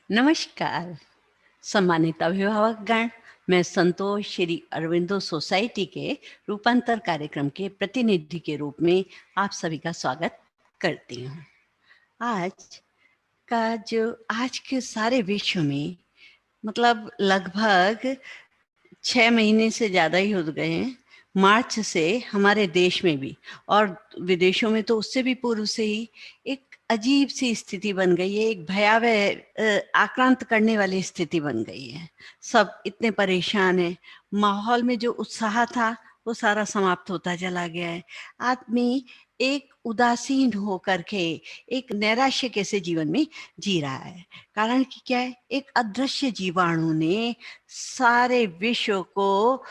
नमस्कार सम्मानित अभिभावकगण। मैं संतोष श्री अरविंदो सोसाइटी के रूपांतर कार्यक्रम के प्रतिनिधि के रूप में आप सभी का स्वागत करती हूँ। आज आज के सारे विश्व में मतलब लगभग 6 महीने से ज़्यादा ही हो गए हैं। मार्च से हमारे देश में भी और विदेशों में तो उससे भी पूर्व से ही एक अजीब सी स्थिति बन गई है, एक भयावह आक्रांत करने वाली स्थिति बन गई है। सब इतने परेशान हैं, माहौल में जो उत्साह था वो सारा समाप्त होता चला गया है। आदमी एक उदासीन होकर के एक नैराश्य कैसे जीवन में जी रहा है। कारण कि क्या है, एक अदृश्य जीवाणु ने सारे विश्व को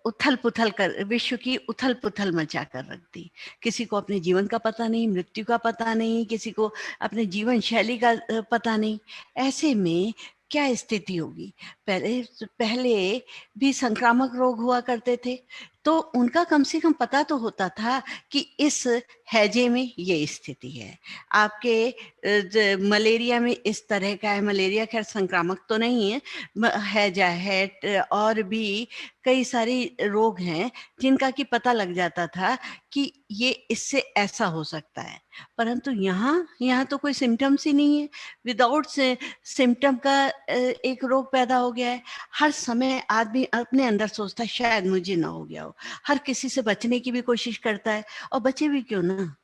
उथल पुथल कर विश्व की उथल पुथल मचा कर रख दी। किसी को अपने जीवन का पता नहीं, मृत्यु का पता नहीं, किसी को अपने जीवन शैली का पता नहीं। ऐसे में क्या स्थिति होगी? पहले पहले भी संक्रामक रोग हुआ करते थे, तो उनका कम से कम पता तो होता था कि इस हैजे में ये स्थिति है। आपके मलेरिया में इस तरह का है। मलेरिया खैर संक्रामक तो नहीं है, हैजा है, और भी कई सारी रोग हैं जिनका कि पता लग जाता था कि ये इससे ऐसा हो सकता है। परंतु यहाँ यहाँ तो कोई सिम्टम्स ही नहीं है। विदाउट से सिम्टम का एक रोग पैदा हो गया है। हर समय आदमी अपने अंदर सोचता है शायद मुझे ना हो गया हो। हर किसी से बचने की भी कोशिश करता है, और बचे भी क्यों ना,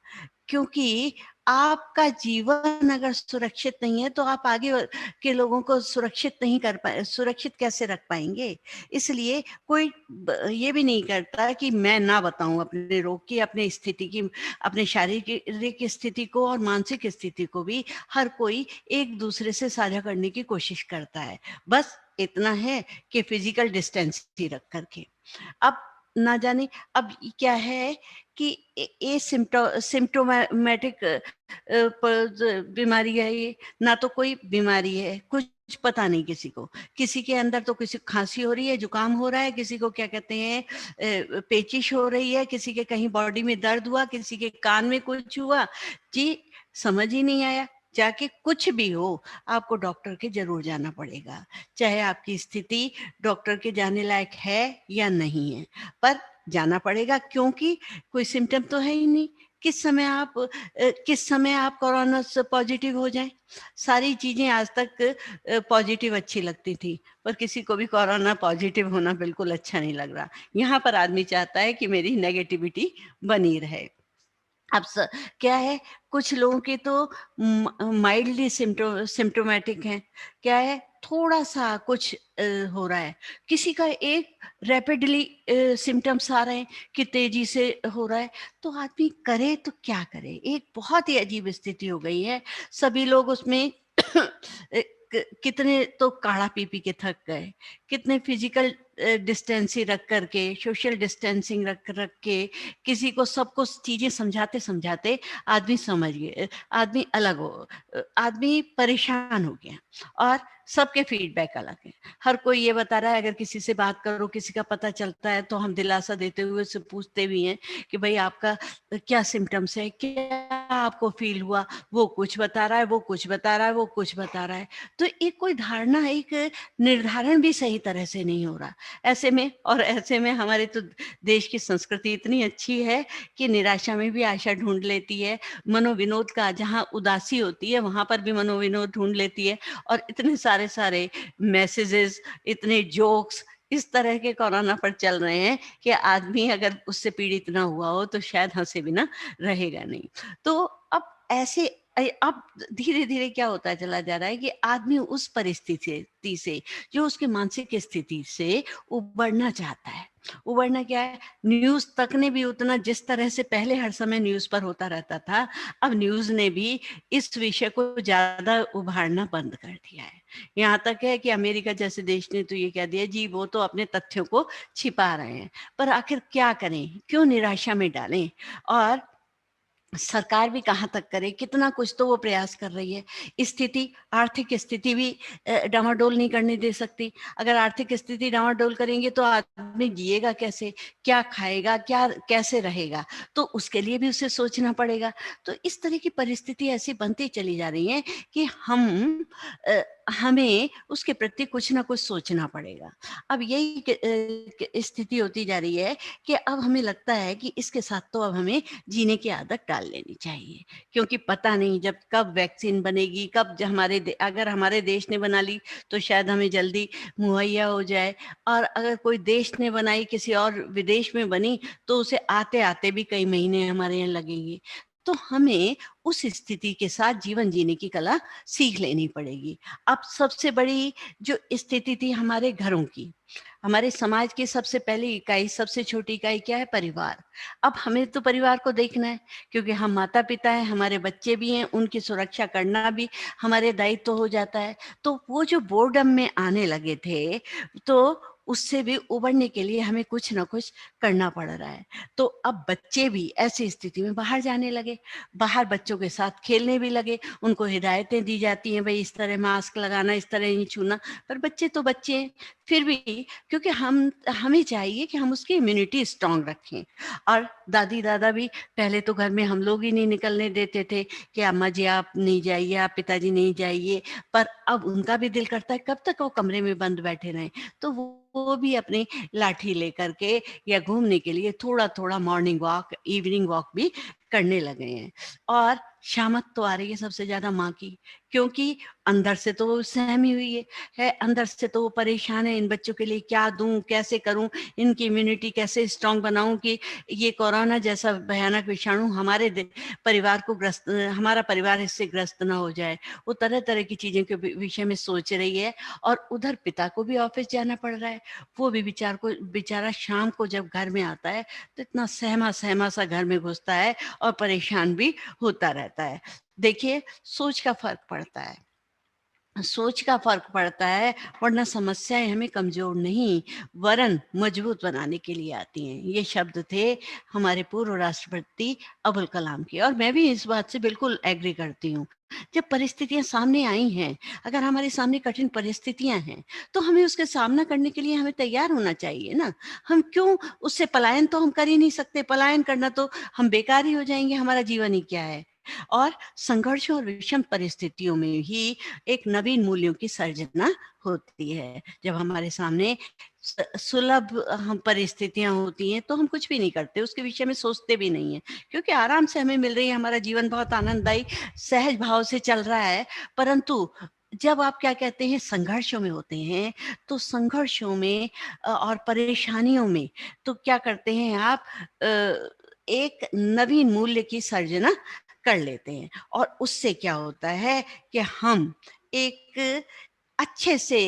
क्योंकि आपका जीवन अगर सुरक्षित नहीं है तो आप आगे के लोगों को सुरक्षित नहीं कर पाए, सुरक्षित कैसे रख पाएंगे। इसलिए कोई ये भी नहीं करता कि मैं ना बताऊं अपने रोग की, अपने स्थिति की, अपने शारीरिक स्थिति को और मानसिक स्थिति को भी हर कोई एक दूसरे से साझा करने की कोशिश करता है। बस इतना है कि फिजिकल डिस्टेंस ही रख करके। अब ना जाने अब क्या है कि ये सिम्टोमेटिक बीमारी है ये, ना तो कोई बीमारी है, कुछ पता नहीं किसी को। किसी के अंदर तो किसी को खांसी हो रही है, जुकाम हो रहा है, किसी को क्या कहते हैं पेचिश हो रही है, किसी के कहीं बॉडी में दर्द हुआ, किसी के कान में कुछ हुआ। जी, समझ ही नहीं आया। जाके कुछ भी हो, आपको डॉक्टर के जरूर जाना पड़ेगा, चाहे आपकी स्थिति डॉक्टर के जाने लायक है या नहीं है, पर जाना पड़ेगा, क्योंकि कोई सिम्टम तो है ही नहीं। किस समय आप कोरोना से पॉजिटिव हो जाएं। सारी चीजें आज तक पॉजिटिव अच्छी लगती थी, पर किसी को भी कोरोना पॉजिटिव होना बिल्कुल अच्छा नहीं लग रहा। यहाँ पर आदमी चाहता है कि मेरी नेगेटिविटी बनी रहे। अब क्या है, कुछ लोगों के तो माइल्डली सिम्टोमेटिक हैं। क्या है, थोड़ा सा कुछ हो रहा है। किसी का एक रैपिडली सिम्टम्स आ रहे हैं कि तेजी से हो रहा है। तो आदमी करे तो क्या करे, एक बहुत ही अजीब स्थिति हो गई है। सभी लोग उसमें कितने तो काढ़ा पी पी के थक गए, कितने फिजिकल डिस्टेंसिंग रख करके, सोशल डिस्टेंसिंग रख रख के, किसी को सबको चीजें समझाते समझाते आदमी समझ गए, आदमी अलग हो, आदमी परेशान हो गया। और सबके फीडबैक अलग है। हर कोई ये बता रहा है, अगर किसी से बात करो, किसी का पता चलता है, तो हम दिलासा देते हुए उससे पूछते भी हैं कि भाई आपका क्या सिम्टम्स है, क्या आपको फील हुआ। वो कुछ बता रहा है, वो कुछ बता रहा है, वो कुछ बता रहा है। तो एक कोई धारणा, एक निर्धारण भी सही तरह से नहीं हो रहा। ऐसे में हमारे तो देश की संस्कृति इतनी अच्छी है कि निराशा में भी आशा ढूंढ लेती है। मनोविनोद का, जहाँ उदासी होती है वहां पर भी मनोविनोद ढूंढ लेती है। और इतने सारे सारे मैसेजेस, इतने जोक्स इस तरह के कोरोना पर चल रहे हैं कि आदमी अगर उससे पीड़ित ना हुआ हो तो शायद हंसे बिना रहेगा नहीं। तो अब ऐसे अब धीरे धीरे क्या होता चला जा रहा है कि आदमी उस परिस्थिति से, जो उसके मानसिक स्थिति से उबरना चाहता है। उबरना क्या है, न्यूज तक ने भी उतना, जिस तरह से पहले हर समय न्यूज पर होता रहता था, अब न्यूज ने भी इस विषय को ज्यादा उभारना बंद कर दिया है। यहाँ तक है कि अमेरिका जैसे देश ने तो ये कह दिया जी वो तो अपने तथ्यों को छिपा रहे हैं। पर आखिर क्या करें, क्यों निराशा में डालें। और सरकार भी कहाँ तक करे, कितना कुछ तो वो प्रयास कर रही है। स्थिति, आर्थिक स्थिति भी डामाडोल नहीं करने दे सकती। अगर आर्थिक स्थिति डामाडोल करेंगे तो आदमी जिएगा कैसे, क्या खाएगा, क्या कैसे रहेगा, तो उसके लिए भी उसे सोचना पड़ेगा। तो इस तरह की परिस्थिति ऐसी बनती चली जा रही है कि हमें उसके प्रति कुछ ना कुछ सोचना पड़ेगा। अब यही स्थिति होती जा रही है कि अब हमें लगता है कि इसके साथ तो अब हमें जीने की आदत डाल लेनी चाहिए, क्योंकि पता नहीं जब कब वैक्सीन बनेगी, कब अगर हमारे देश ने बना ली तो शायद हमें जल्दी मुहैया हो जाए, और अगर कोई देश ने बनाई, किसी और विदेश में बनी, तो उसे आते आते भी कई महीने हमारे यहाँ लगेंगे। तो हमें उस स्थिति के साथ जीवन जीने की कला सीख लेनी पड़ेगी। अब सबसे बड़ी जो स्थिति थी हमारे घरों की, हमारे समाज की सबसे पहली इकाई, सबसे छोटी इकाई क्या है? परिवार। अब हमें तो परिवार को देखना है, क्योंकि हम माता पिता हैं, हमारे बच्चे भी हैं, उनकी सुरक्षा करना भी हमारे दायित्व हो जाता है। तो वो जो बोर्डम में आने लगे थे, तो उससे भी उबरने के लिए हमें कुछ ना कुछ करना पड़ रहा है। तो अब बच्चे भी ऐसी स्थिति में बाहर जाने लगे, बाहर बच्चों के साथ खेलने भी लगे, उनको हिदायतें दी जाती हैं, भाई इस तरह मास्क लगाना, इस तरह नहीं छूना, पर बच्चे तो बच्चे हैं। फिर भी, क्योंकि हमें चाहिए कि हम उसकी इम्यूनिटी स्ट्रांग रखें। और दादी दादा भी, पहले तो घर में हम लोग ही नहीं निकलने देते थे कि अम्मा जी आप नहीं जाइए, आप पिताजी नहीं जाइए, पर अब उनका भी दिल करता है कब तक वो कमरे में बंद बैठे रहें। तो वो भी अपनी लाठी लेकर के या घूमने के लिए थोड़ा थोड़ा मॉर्निंग वॉक, इवनिंग वॉक भी करने लगे हैं। और शामत तो आ रही है सबसे ज्यादा माँ की, क्योंकि अंदर से तो वो सहमी हुई है, अंदर से तो वो परेशान है, इन बच्चों के लिए क्या दूं, कैसे करूं, इनकी इम्यूनिटी कैसे स्ट्रांग बनाऊं कि ये कोरोना जैसा भयानक विषाणु परिवार को ग्रस्त, हमारा परिवार इससे ग्रस्त ना हो जाए। वो तरह तरह की चीजें के विषय में सोच रही है। और उधर पिता को भी ऑफिस जाना पड़ रहा है, वो भी बेचारा शाम को जब घर में आता है तो इतना सहमा सहमा सा घर में घुसता है और परेशान भी होता रहता है। देखिए, सोच का फर्क पड़ता है, सोच का फर्क पड़ता है, वरना समस्याएं हमें कमजोर नहीं वरन मजबूत बनाने के लिए आती हैं। ये शब्द थे हमारे पूर्व राष्ट्रपति अबुल कलाम के, और मैं भी इस बात से बिल्कुल एग्री करती हूँ। जब परिस्थितियां सामने आई हैं, अगर हमारे सामने कठिन परिस्थितियां हैं, तो हमें उसके सामना करने के लिए हमें तैयार होना चाहिए ना। हम क्यों उससे पलायन तो हम कर ही नहीं सकते, पलायन करना तो हम बेकार ही हो जाएंगे, हमारा जीवन ही क्या है। और संघर्षों और विषम परिस्थितियों में ही एक नवीन मूल्यों की सर्जना होती है। जब हमारे सामने सुलभ हम परिस्थितियां होती हैं तो हम कुछ भी नहीं करते, उसके विषय में सोचते भी नहीं है, क्योंकि आराम से हमें मिल रही है, हमारा जीवन बहुत आनंददायी सहज भाव से चल रहा है। परंतु जब आप क्या कहते हैं संघर्षों में होते हैं, तो संघर्षों में और परेशानियों में तो क्या करते हैं आप, एक नवीन मूल्य की सर्जना कर लेते हैं। और उससे क्या होता है कि हम एक अच्छे से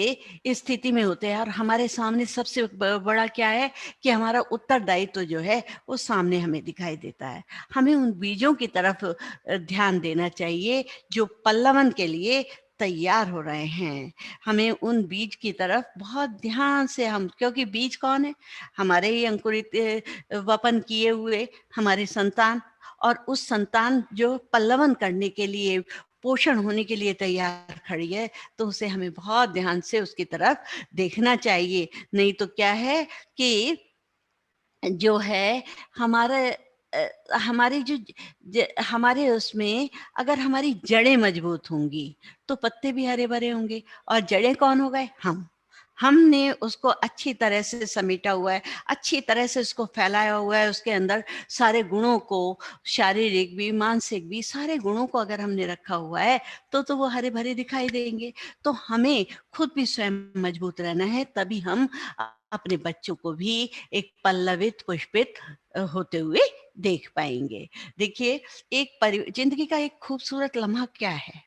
स्थिति में होते हैं, और हमारे सामने सबसे बड़ा क्या है कि हमारा उत्तरदायित्व जो है वो सामने हमें दिखाई देता है। हमें उन बीजों की तरफ ध्यान देना चाहिए जो पल्लवन के लिए तैयार हो रहे हैं। हमें उन बीज की तरफ बहुत ध्यान से, हम, क्योंकि बीज कौन है? हमारे ही अंकुरित वपन किए हुए हमारे संतान, और उस संतान जो पल्लवन करने के लिए, पोषण होने के लिए तैयार खड़ी है, तो उसे हमें बहुत ध्यान से उसकी तरफ देखना चाहिए। नहीं तो क्या है कि जो है हमारे हमारी हमारे उसमें, अगर हमारी जड़ें मजबूत होंगी तो पत्ते भी हरे भरे होंगे। और जड़ें कौन हो गए? हमने उसको अच्छी तरह से समेटा हुआ है, अच्छी तरह से उसको फैलाया हुआ है, उसके अंदर सारे गुणों को, शारीरिक भी मानसिक भी सारे गुणों को अगर हमने रखा हुआ है, तो वो हरे भरे दिखाई देंगे। तो हमें खुद भी स्वयं मजबूत रहना है, तभी हम अपने बच्चों को भी एक पल्लवित पुष्पित होते हुए देख पाएंगे। देखिए, जिंदगी का एक खूबसूरत लम्हा क्या है?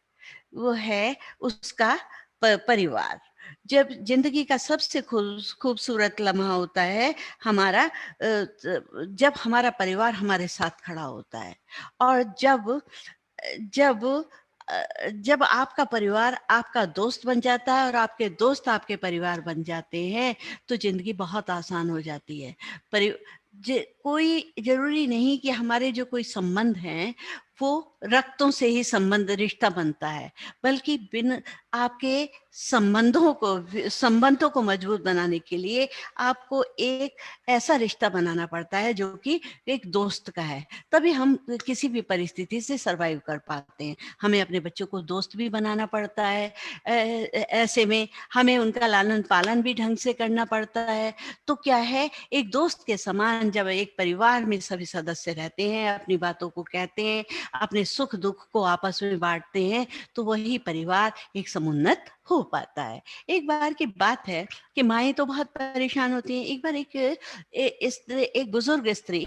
वो है उसका परिवार। जब जिंदगी का सबसे खूबसूरत लम्हा होता है हमारा, जब हमारा परिवार हमारे साथ खड़ा होता है। और जब जब आपका परिवार आपका दोस्त बन जाता है और आपके दोस्त आपके परिवार बन जाते हैं, तो जिंदगी बहुत आसान हो जाती है। कोई जरूरी नहीं कि हमारे जो कोई संबंध हैं वो रक्तों से ही संबंध रिश्ता बनता है, बल्कि बिन आपके संबंधों को मजबूत बनाने के लिए आपको एक ऐसा रिश्ता बनाना पड़ता है जो कि एक दोस्त का है। तभी हम किसी भी परिस्थिति से सरवाइव कर पाते हैं। हमें अपने बच्चों को दोस्त भी बनाना पड़ता है। ऐसे में हमें उनका लालन पालन भी ढंग से करना पड़ता है। तो क्या है, एक दोस्त के समान जब एक परिवार में सभी सदस्य रहते हैं, अपनी बातों को कहते हैं, अपने सुख दुख को आपस में बांटते हैं, तो वही परिवार एक समुन्नत हो पाता है। एक बार की बात है कि माएँ तो बहुत परेशान होती हैं। एक बार एक बुजुर्ग स्त्री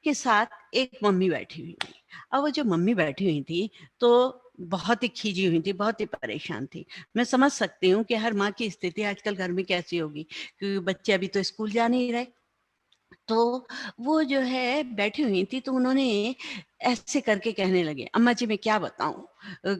के साथ एक मम्मी बैठी हुई थी। अब वो जो मम्मी बैठी हुई थी तो बहुत ही खींची हुई थी, बहुत ही परेशान थी। मैं समझ सकती हूँ कि हर माँ की स्थिति आजकल घर में कैसी होगी, क्योंकि बच्चे अभी तो स्कूल जा नहीं रहे। तो वो जो है बैठी हुई थी, तो उन्होंने ऐसे करके कहने लगे, अम्मा जी मैं क्या बताऊं,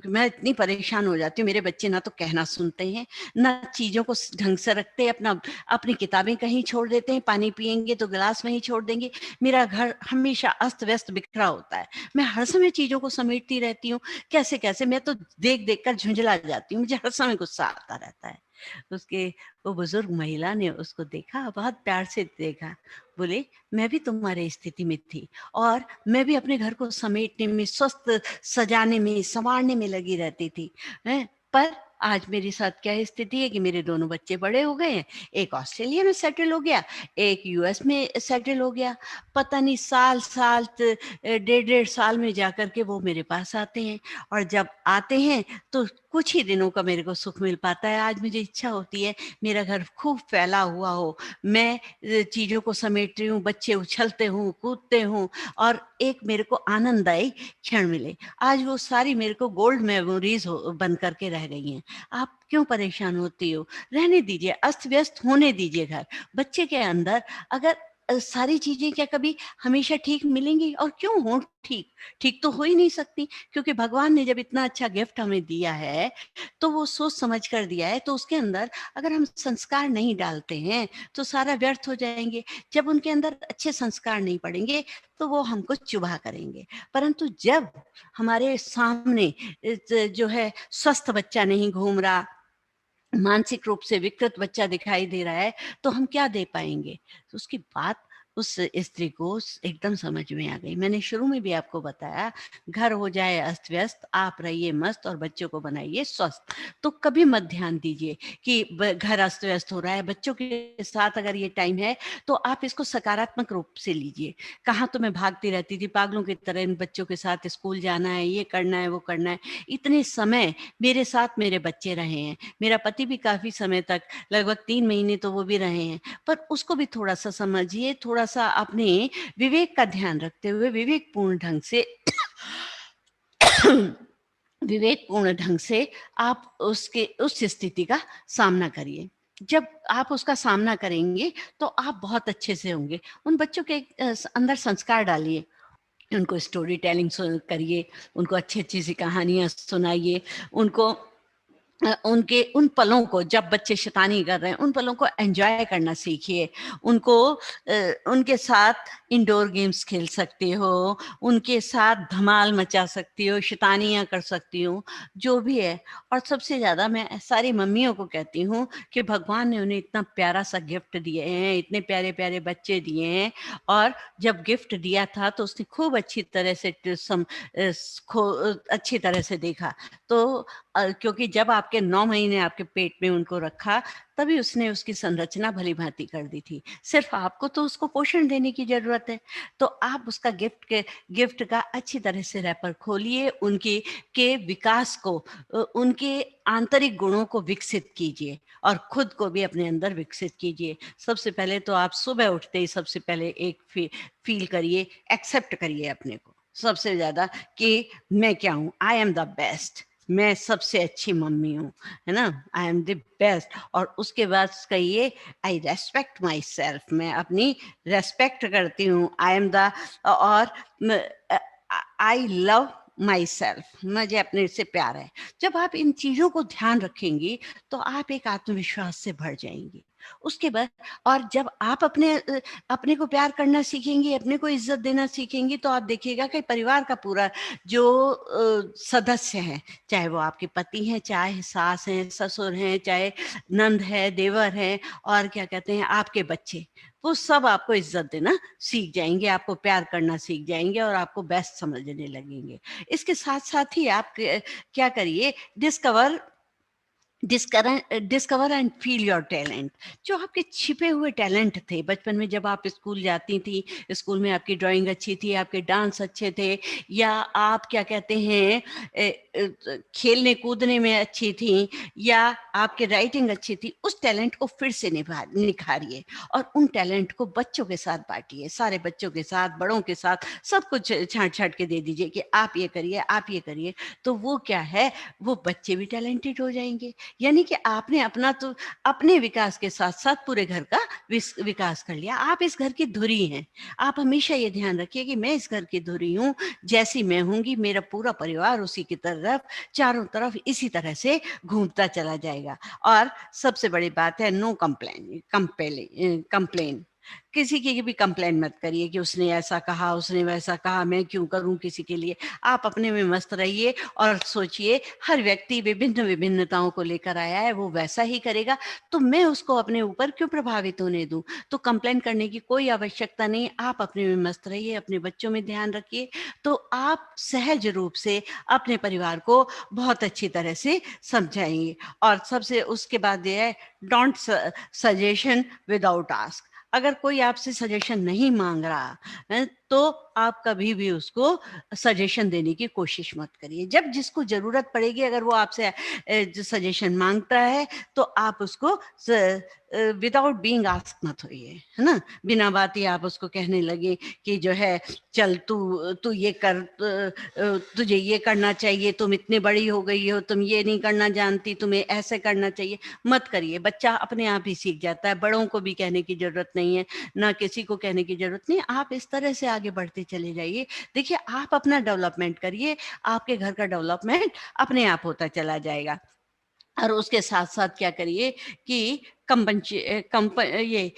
मैं इतनी परेशान हो जाती हूँ, मेरे बच्चे ना तो कहना सुनते हैं, ना चीजों को ढंग से रखते, अपनी किताबें कहीं छोड़ देते हैं, पानी पियेंगे तो गिलास वहीं छोड़ देंगे। मेरा घर हमेशा अस्त व्यस्त बिखरा होता है, मैं हर समय चीजों को समेटती रहती हूँ। कैसे कैसे, मैं तो देख देख कर झुंझला जाती हूँ, मुझे हर समय गुस्सा आता रहता है। उसके वो बुजुर्ग महिला ने उसको देखा, बहुत प्यार से देखा, बोले मैं भी तुम्हारी स्थिति में थी, और मैं भी अपने घर को समेटने में, स्वस्थ सजाने में, संवारने में लगी रहती थी, हैं? पर आज मेरे साथ क्या स्थिति है कि मेरे दोनों बच्चे बड़े हो गए हैं, एक ऑस्ट्रेलिया में सेटल हो गया, एक यूएस में सेटल हो गया। पता नहीं साल साल 1.5 साल में जाकर के वो मेरे पास आते हैं, और जब आते हैं तो कुछ ही दिनों का मेरे को सुख मिल पाता है। आज मुझे इच्छा होती है मेरा घर खूब फैला हुआ हो, मैं चीजों को समेट रही हूँ, बच्चे उछलते हूँ, कूदते हूँ, और एक मेरे को आनंददायी क्षण मिले। आज वो सारी मेरे को गोल्ड मेमोरीज बन करके रह गई हैं। आप क्यों परेशान होती हो? रहने दीजिए, अस्त व्यस्त होने दीजिए घर। बच्चे के अंदर अगर सारी चीजें क्या कभी हमेशा ठीक मिलेंगी? और क्यों हो ठीक? ठीक तो हो ही नहीं सकती, क्योंकि भगवान ने जब इतना अच्छा गिफ्ट हमें दिया है तो वो सोच समझ कर दिया है, तो उसके अंदर अगर हम संस्कार नहीं डालते हैं तो सारा व्यर्थ हो जाएंगे। जब उनके अंदर अच्छे संस्कार नहीं पड़ेंगे तो वो हमको चुभा करेंगे। परंतु जब हमारे सामने जो है स्वस्थ बच्चा नहीं घूम रहा, मानसिक रूप से विकृत बच्चा दिखाई दे रहा है, तो हम क्या दे पाएंगे? तो उसकी बात उस स्त्री को एकदम समझ में आ गई। मैंने शुरू में भी आपको बताया, घर हो जाए अस्त व्यस्त, आप रहिए मस्त और बच्चों को बनाइए स्वस्थ। तो कभी मत ध्यान दीजिए कि घर अस्त व्यस्त हो रहा है। बच्चों के साथ अगर ये टाइम है तो आप इसको सकारात्मक रूप से लीजिए। कहाँ तो मैं भागती रहती थी पागलों की तरह, इन बच्चों के साथ स्कूल जाना है, ये करना है, वो करना है। इतने समय मेरे साथ मेरे बच्चे रहे हैं, मेरा पति भी काफ़ी समय तक, लगभग 3 महीने तो वो भी रहे हैं। पर उसको भी थोड़ा-सा समझिए, थोड़ा-सा अपने विवेक का ध्यान रखते हुए विवेकपूर्ण ढंग से विवेकपूर्ण ढंग से आप उसके उस स्थिति का सामना करिए। जब आप उसका सामना करेंगे, तो आप बहुत अच्छे से होंगे। उन बच्चों के अंदर संस्कार डालिए, उनको स्टोरी टेलिंग करिए, उनको अच्छी-अच्छी सी कहानियाँ सुनाइए, उनको उनके उन पलों को, जब बच्चे शैतानी कर रहे हैं, उन पलों को एन्जॉय करना सीखिए। उनको उनके साथ इंडोर गेम्स खेल सकते हो, उनके साथ धमाल मचा सकती हो, शैतानियाँ कर सकती हो, जो भी है। और सबसे ज़्यादा मैं सारी मम्मियों को कहती हूँ कि भगवान ने उन्हें इतना प्यारा-सा गिफ्ट दिए हैं, इतने प्यारे-प्यारे बच्चे दिए हैं, और जब गिफ्ट दिया था तो उसने खूब अच्छी तरह से अच्छी तरह से देखा। तो क्योंकि जब आपके 9 महीने आपके पेट में उनको रखा, तभी उसने उसकी संरचना भली-भाँति कर दी थी। सिर्फ़ आपको तो उसको पोषण देने की ज़रूरत है। तो आप उसका गिफ्ट का अच्छी तरह से रैपर खोलिए, उनके के विकास को, उनके आंतरिक गुणों को विकसित कीजिए, और खुद को भी अपने अंदर विकसित कीजिए। सबसे पहले तो आप सुबह उठते ही सबसे पहले एक फ़ील करिए, एक्सेप्ट करिए अपने को, सबसे ज़्यादा, कि मैं क्या हूँ? I am the best. मैं सबसे अच्छी मम्मी हूँ, है ना? I am the best. और उसके बाद कहिए, आई रेस्पेक्ट माई सेल्फ। मैं अपनी रेस्पेक्ट करती हूँ। आई एम द और आई लव माई सेल्फ। मुझे अपने से प्यार है। जब आप इन चीज़ों को ध्यान रखेंगी तो आप एक आत्मविश्वास से भर जाएंगी। उसके बाद और जब आप अपने को प्यार करना सीखेंगी, अपने को इज्जत देना सीखेंगी, तो आप देखिएगा कि परिवार का पूरा जो सदस्य है, चाहे वो आपके पति हैं, चाहे सास हैं, ससुर हैं, चाहे नंद है, देवर हैं, और क्या कहते हैं आपके बच्चे, वो सब आपको इज्जत देना सीख जाएंगे, आपको प्यार करना सीख जाएंगे और आपको बेस्ट समझने लगेंगे। इसके साथ साथ ही आप क्या करिए, discover discover and feel your talent. जो आपके छिपे हुए टैलेंट थे बचपन में, जब आप स्कूल जाती थी, स्कूल में आपकी ड्राइंग अच्छी थी, आपके डांस अच्छे थे, या आप क्या कहते हैं खेलने कूदने में अच्छी थी, या आपके राइटिंग अच्छी थी, उस टैलेंट को फिर से निखारिए और उन टैलेंट को बच्चों के साथ बांटिए, सारे बच्चों के साथ, बड़ों के साथ, सब कुछ छांट छांट के दे दीजिए कि आप ये करिए, आप ये करिए। तो वो क्या है, वो बच्चे भी टैलेंटेड हो जाएंगे। यानी कि आपने अपना तो अपने विकास के साथ साथ पूरे घर का विकास कर लिया। आप इस घर की धुरी हैं। आप हमेशा ये ध्यान रखिए कि मैं इस घर की धुरी हूँ, जैसी मैं होंगी मेरा पूरा परिवार उसी की तरफ, चारों तरफ इसी तरह से घूमता चला जाएगा। और सबसे बड़ी बात है, नो कंप्लेन। किसी की भी कंप्लेन मत करिए कि उसने ऐसा कहा, उसने वैसा कहा, मैं क्यों करूं किसी के लिए। आप अपने में मस्त रहिए और सोचिए हर व्यक्ति विभिन्न विभिन्नताओं को लेकर आया है, वो वैसा ही करेगा, तो मैं उसको अपने ऊपर क्यों प्रभावित होने दूं। तो कंप्लेन करने की कोई आवश्यकता नहीं। आप अपने में मस्त रहिए, अपने बच्चों में ध्यान रखिए, तो आप सहज रूप से अपने परिवार को बहुत अच्छी तरह से समझाएंगे। और सबसे उसके बाद ये है, डोंट सजेशन विदाउट आस्क। अगर कोई आपसे सजेशन नहीं मांग रहा है, तो आप कभी भी उसको सजेशन देने की कोशिश मत करिए। जब जिसको जरूरत पड़ेगी, अगर वो आपसे जो सजेशन मांगता है, तो आप उसको विदाउट बीइंग आस्क मत होइए, है ना। बिना बात ही आप उसको कहने लगे कि जो है, चल तू तू ये कर, तुझे ये करना चाहिए, तुम इतनी बड़ी हो गई हो, तुम ये नहीं करना जानती, तुम्हें ऐसे करना चाहिए। मत करिए, बच्चा अपने आप ही सीख जाता है। बड़ों को भी कहने की जरूरत नहीं है, ना किसी को कहने की जरूरत नहीं। आप इस तरह से आगे बढ़ते चले जाइए। देखिए, आप अपना डेवलपमेंट करिए, आपके घर का डेवलपमेंट अपने आप होता चला जाएगा। और उसके साथ साथ क्या करिए कि ये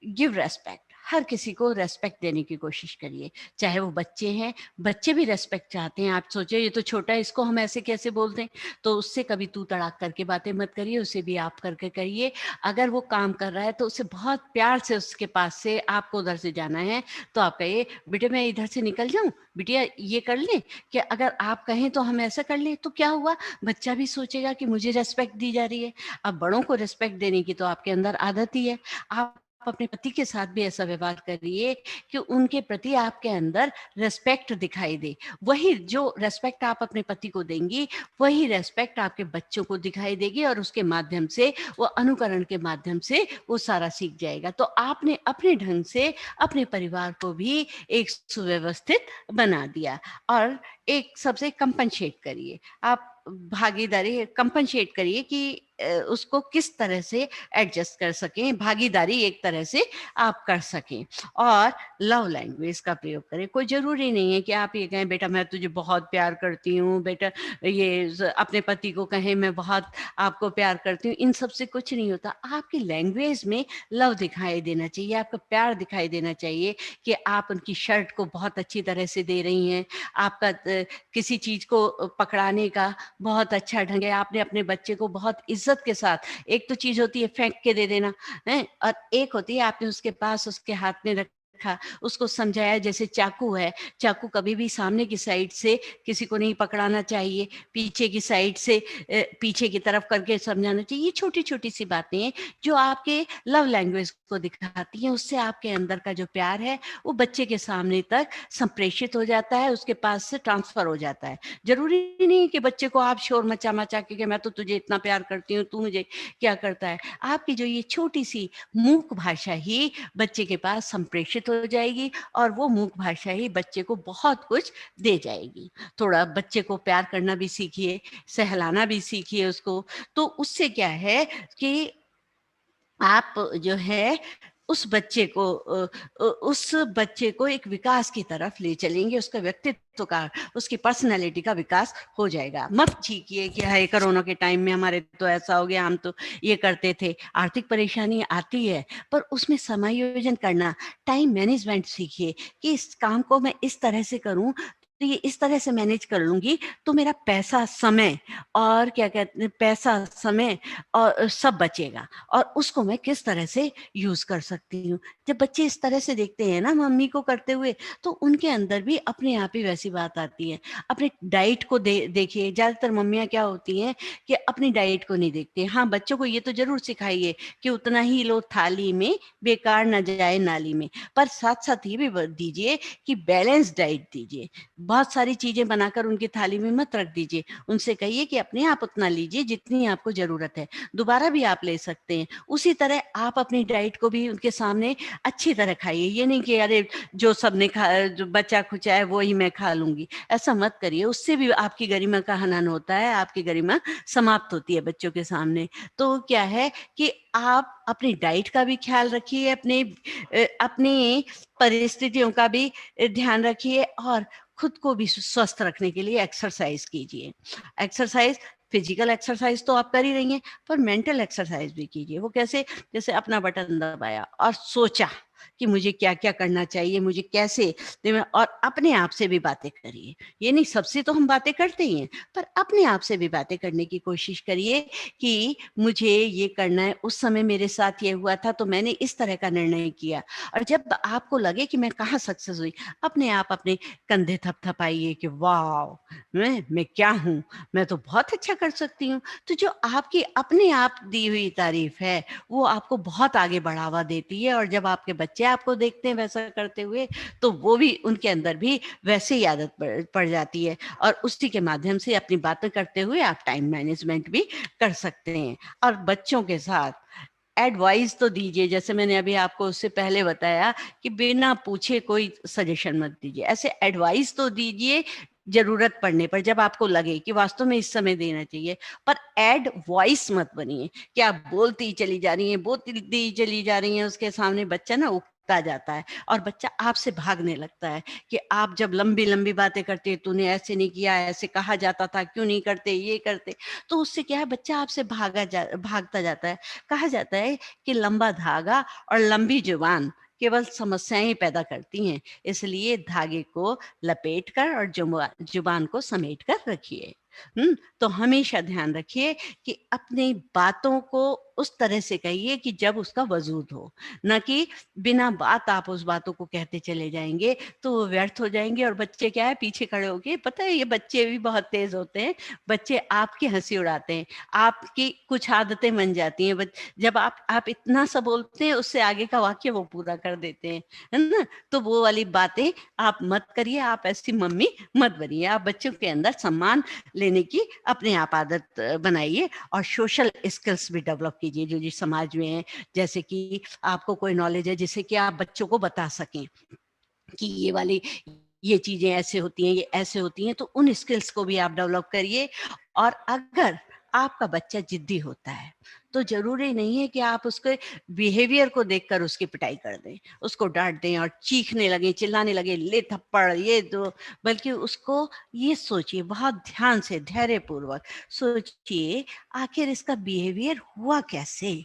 गिव रेस्पेक्ट। हर किसी को रेस्पेक्ट देने की कोशिश करिए, चाहे वो बच्चे हैं, बच्चे भी रेस्पेक्ट चाहते हैं। आप सोचिए, ये तो छोटा है, इसको हम ऐसे कैसे बोल दें। तो उससे कभी तू तड़ाक करके बातें मत करिए, उसे भी आप करके करिए। अगर वो काम कर रहा है तो उसे बहुत प्यार से, उसके पास से आपको उधर से जाना है तो आप कहिए, बेटे मैं इधर से निकल जाऊं, बिटिया ये कर ले। कि अगर आप कहें तो हम ऐसा कर ले, तो क्या हुआ, बच्चा भी सोचेगा कि मुझे रेस्पेक्ट दी जा रही है। अब बड़ों को रेस्पेक्ट देने की तो आपके अंदर आदत ही है। आप अपने पति के साथ भी ऐसा व्यवहार करिए कि उनके प्रति आपके अंदर रेस्पेक्ट दिखाई दे। वही जो रेस्पेक्ट आप अपने पति को देंगी, वही रेस्पेक्ट आपके बच्चों को दिखाई देगी, और उसके माध्यम से, वो अनुकरण के माध्यम से वो सारा सीख जाएगा। तो आपने अपने ढंग से अपने परिवार को भी एक सुव्यवस्थित बना दिया। और एक सबसे कंपनसेट करिए, आप भागीदारी कंपनसेट करिए कि उसको किस तरह से एडजस्ट कर सकें, भागीदारी एक तरह से आप कर सकें। और लव लैंग्वेज का प्रयोग करें। कोई ज़रूरी नहीं है कि आप ये कहें, बेटा मैं तुझे बहुत प्यार करती हूँ, बेटा अपने पति को कहें मैं बहुत आपको प्यार करती हूँ। इन सब से कुछ नहीं होता। आपकी लैंग्वेज में लव दिखाई देना चाहिए, आपका प्यार दिखाई देना चाहिए कि आप उनकी शर्ट को बहुत अच्छी तरह से दे रही हैं, आपका किसी चीज़ को पकड़ाने का बहुत अच्छा ढंग है, आपने अपने बच्चे को बहुत इज्जत के साथ, एक तो चीज होती है फेंक के दे देना है, और एक होती है आपने उसके पास, उसके हाथ में रखा, उसको समझाया। जैसे चाकू है, चाकू कभी भी सामने की साइड से किसी को नहीं पकड़ाना चाहिए, पीछे की साइड से पीछे की तरफ करके समझाना चाहिए। ये छोटी छोटी सी बातें हैं जो आपके लव लैंग्वेज को दिखाती हैं। उससे आपके अंदर का जो प्यार है वो बच्चे के सामने तक संप्रेषित हो जाता है, उसके पास से ट्रांसफर हो जाता है। जरूरी नहीं कि बच्चे को आप शोर मचा मचा के मैं तो तुझे इतना प्यार करती हूँ, तू मुझे क्या करता है। आपकी जो ये छोटी सी मूक भाषा ही बच्चे के पास संप्रेषित हो जाएगी, और वो मूक भाषा ही बच्चे को बहुत कुछ दे जाएगी। थोड़ा बच्चे को प्यार करना भी सीखिए, सहलाना भी सीखिए उसको। तो उससे क्या है कि आप जो है उस बच्चे को एक विकास की तरफ ले चलेंगे, उसका व्यक्तित्व का, उसकी पर्सनैलिटी का विकास हो जाएगा। मत सीखिए कि हाय कोरोना के टाइम में हमारे तो ऐसा हो गया, हम तो ये करते थे। आर्थिक परेशानी आती है, पर उसमें समायोजन करना, टाइम मैनेजमेंट सीखिए कि इस काम को मैं इस तरह से करूं तो ये इस तरह से मैनेज कर लूंगी तो मेरा पैसा, समय और क्या कहते हैं, पैसा, समय और सब बचेगा, और उसको मैं किस तरह से यूज कर सकती हूँ। जब बच्चे इस तरह से देखते हैं ना मम्मी को करते हुए, तो उनके अंदर भी अपने आप ही वैसी बात आती है। अपने डाइट को देखिए, ज्यादातर मम्मियाँ क्या होती हैं कि अपनी डाइट को नहीं देखती। हाँ, बच्चों को ये तो जरूर सिखाइए कि उतना ही लो थाली में, बेकार न जाए नाली में, पर साथ साथ ये भी दीजिए कि बैलेंस डाइट दीजिए। बहुत सारी चीजें बनाकर उनकी थाली में मत रख दीजिए। उनसे कहिए कि अपने आप उतना लीजिए जितनी आपको जरूरत है, दोबारा भी आप ले सकते हैं। उसी तरह आप अपनी डाइट को भी उनके सामने अच्छी तरह खाइए। ये नहीं कि अरे जो सबने खा, जो बचा खुचा है वो ही मैं खा लूंगी, ऐसा मत करिए। उससे भी आपकी गरिमा का हनन होता है, आपकी गरिमा समाप्त होती है बच्चों के सामने। तो क्या है कि आप अपनी डाइट का भी ख्याल रखिए, अपनी परिस्थितियों का भी ध्यान रखिए, और खुद को भी स्वस्थ रखने के लिए एक्सरसाइज कीजिए। एक्सरसाइज, फिजिकल एक्सरसाइज तो आप कर ही रही हैं, पर मेंटल एक्सरसाइज भी कीजिए। वो कैसे? जैसे अपना बटन दबाया और सोचा कि मुझे क्या क्या करना चाहिए, मुझे कैसे, और अपने आप से भी बातें करिए। ये नहीं, सबसे तो हम बातें करते ही हैं, पर अपने आप से भी बातें करने की कोशिश करिए कि मुझे ये करना है, उस समय मेरे साथ ये हुआ था तो मैंने इस तरह का निर्णय किया। और जब आपको लगे कि मैं कहाँ सक्सेस हुई, अपने आप अपने कंधे थपथपाइए कि वाह, मैं क्या हूँ, मैं तो बहुत अच्छा कर सकती हूँ। तो जो आपकी अपने आप दी हुई तारीफ है, वो आपको बहुत आगे बढ़ावा देती है, और जब आपके बच्चे आपको देखते हैं वैसा करते हुए, तो वो भी, उनके अंदर भी वैसे ही आदत पड़ जाती है, और उसी के माध्यम से अपनी बातें करते हुए आप टाइम मैनेजमेंट भी कर सकते हैं। और बच्चों के साथ एडवाइस तो दीजिए, जैसे मैंने अभी आपको उससे पहले बताया कि बिना पूछे कोई सजेशन मत दीजिए। ऐसे एडवाइस तो दीजिए जरूरत पड़ने पर, जब आपको लगे कि वास्तव में इस समय देना चाहिए, पर एड वॉइस मत बनिए कि आप बोलती चली जा रही हैं, बोलती चली जा रही हैं। उसके सामने बच्चा ना उकता जाता है, और बच्चा आपसे भागने लगता है कि आप जब लंबी लंबी बातें करते, तूने ऐसे नहीं किया, ऐसे कहा जाता था, क्यों नहीं करते, ये करते। तो उससे क्या है, बच्चा आपसे भागता जाता है। कहा जाता है कि लंबा धागा और लंबी जुबान केवल समस्याएं ही पैदा करती हैं, इसलिए धागे को लपेट कर और जुबान को समेट कर रखिए। तो हमेशा ध्यान रखिए कि अपनी बातों को उस तरह से कहिए कि जब उसका वजूद हो, न कि बिना बात आप उस बातों को कहते चले जाएंगे तो वो व्यर्थ हो जाएंगे। और बच्चे क्या है, पीछे खड़े होके, पता है ये बच्चे भी बहुत तेज होते हैं, बच्चे आपकी हंसी उड़ाते हैं, आपकी कुछ आदतें बन जाती हैं। जब आप इतना सा बोलते हैं, उससे आगे का वाक्य वो पूरा कर देते हैं, है ना? तो वो वाली बातें आप मत करिए, आप ऐसी मम्मी मत बनिए। आप बच्चों के अंदर सम्मान लेने की अपने आप आदत बनाइए, और सोशल स्किल्स भी डेवलप कीजिए जो जिस समाज में है। जैसे कि आपको कोई नॉलेज है जिससे कि आप बच्चों को बता सकें कि ये चीजें ऐसे होती हैं, ये ऐसे होती हैं, तो उन स्किल्स को भी आप डेवलप करिए। और अगर आपका बच्चा जिद्दी होता है, तो जरूरी नहीं है कि आप उसके बिहेवियर को देखकर उसकी पिटाई कर दें, उसको डांट दें और चीखने लगे, चिल्लाने लगे, ले थप्पड़ ये दो। बल्कि उसको ये सोचिए, बहुत ध्यान से, धैर्य पूर्वक सोचिए, आखिर इसका बिहेवियर हुआ कैसे,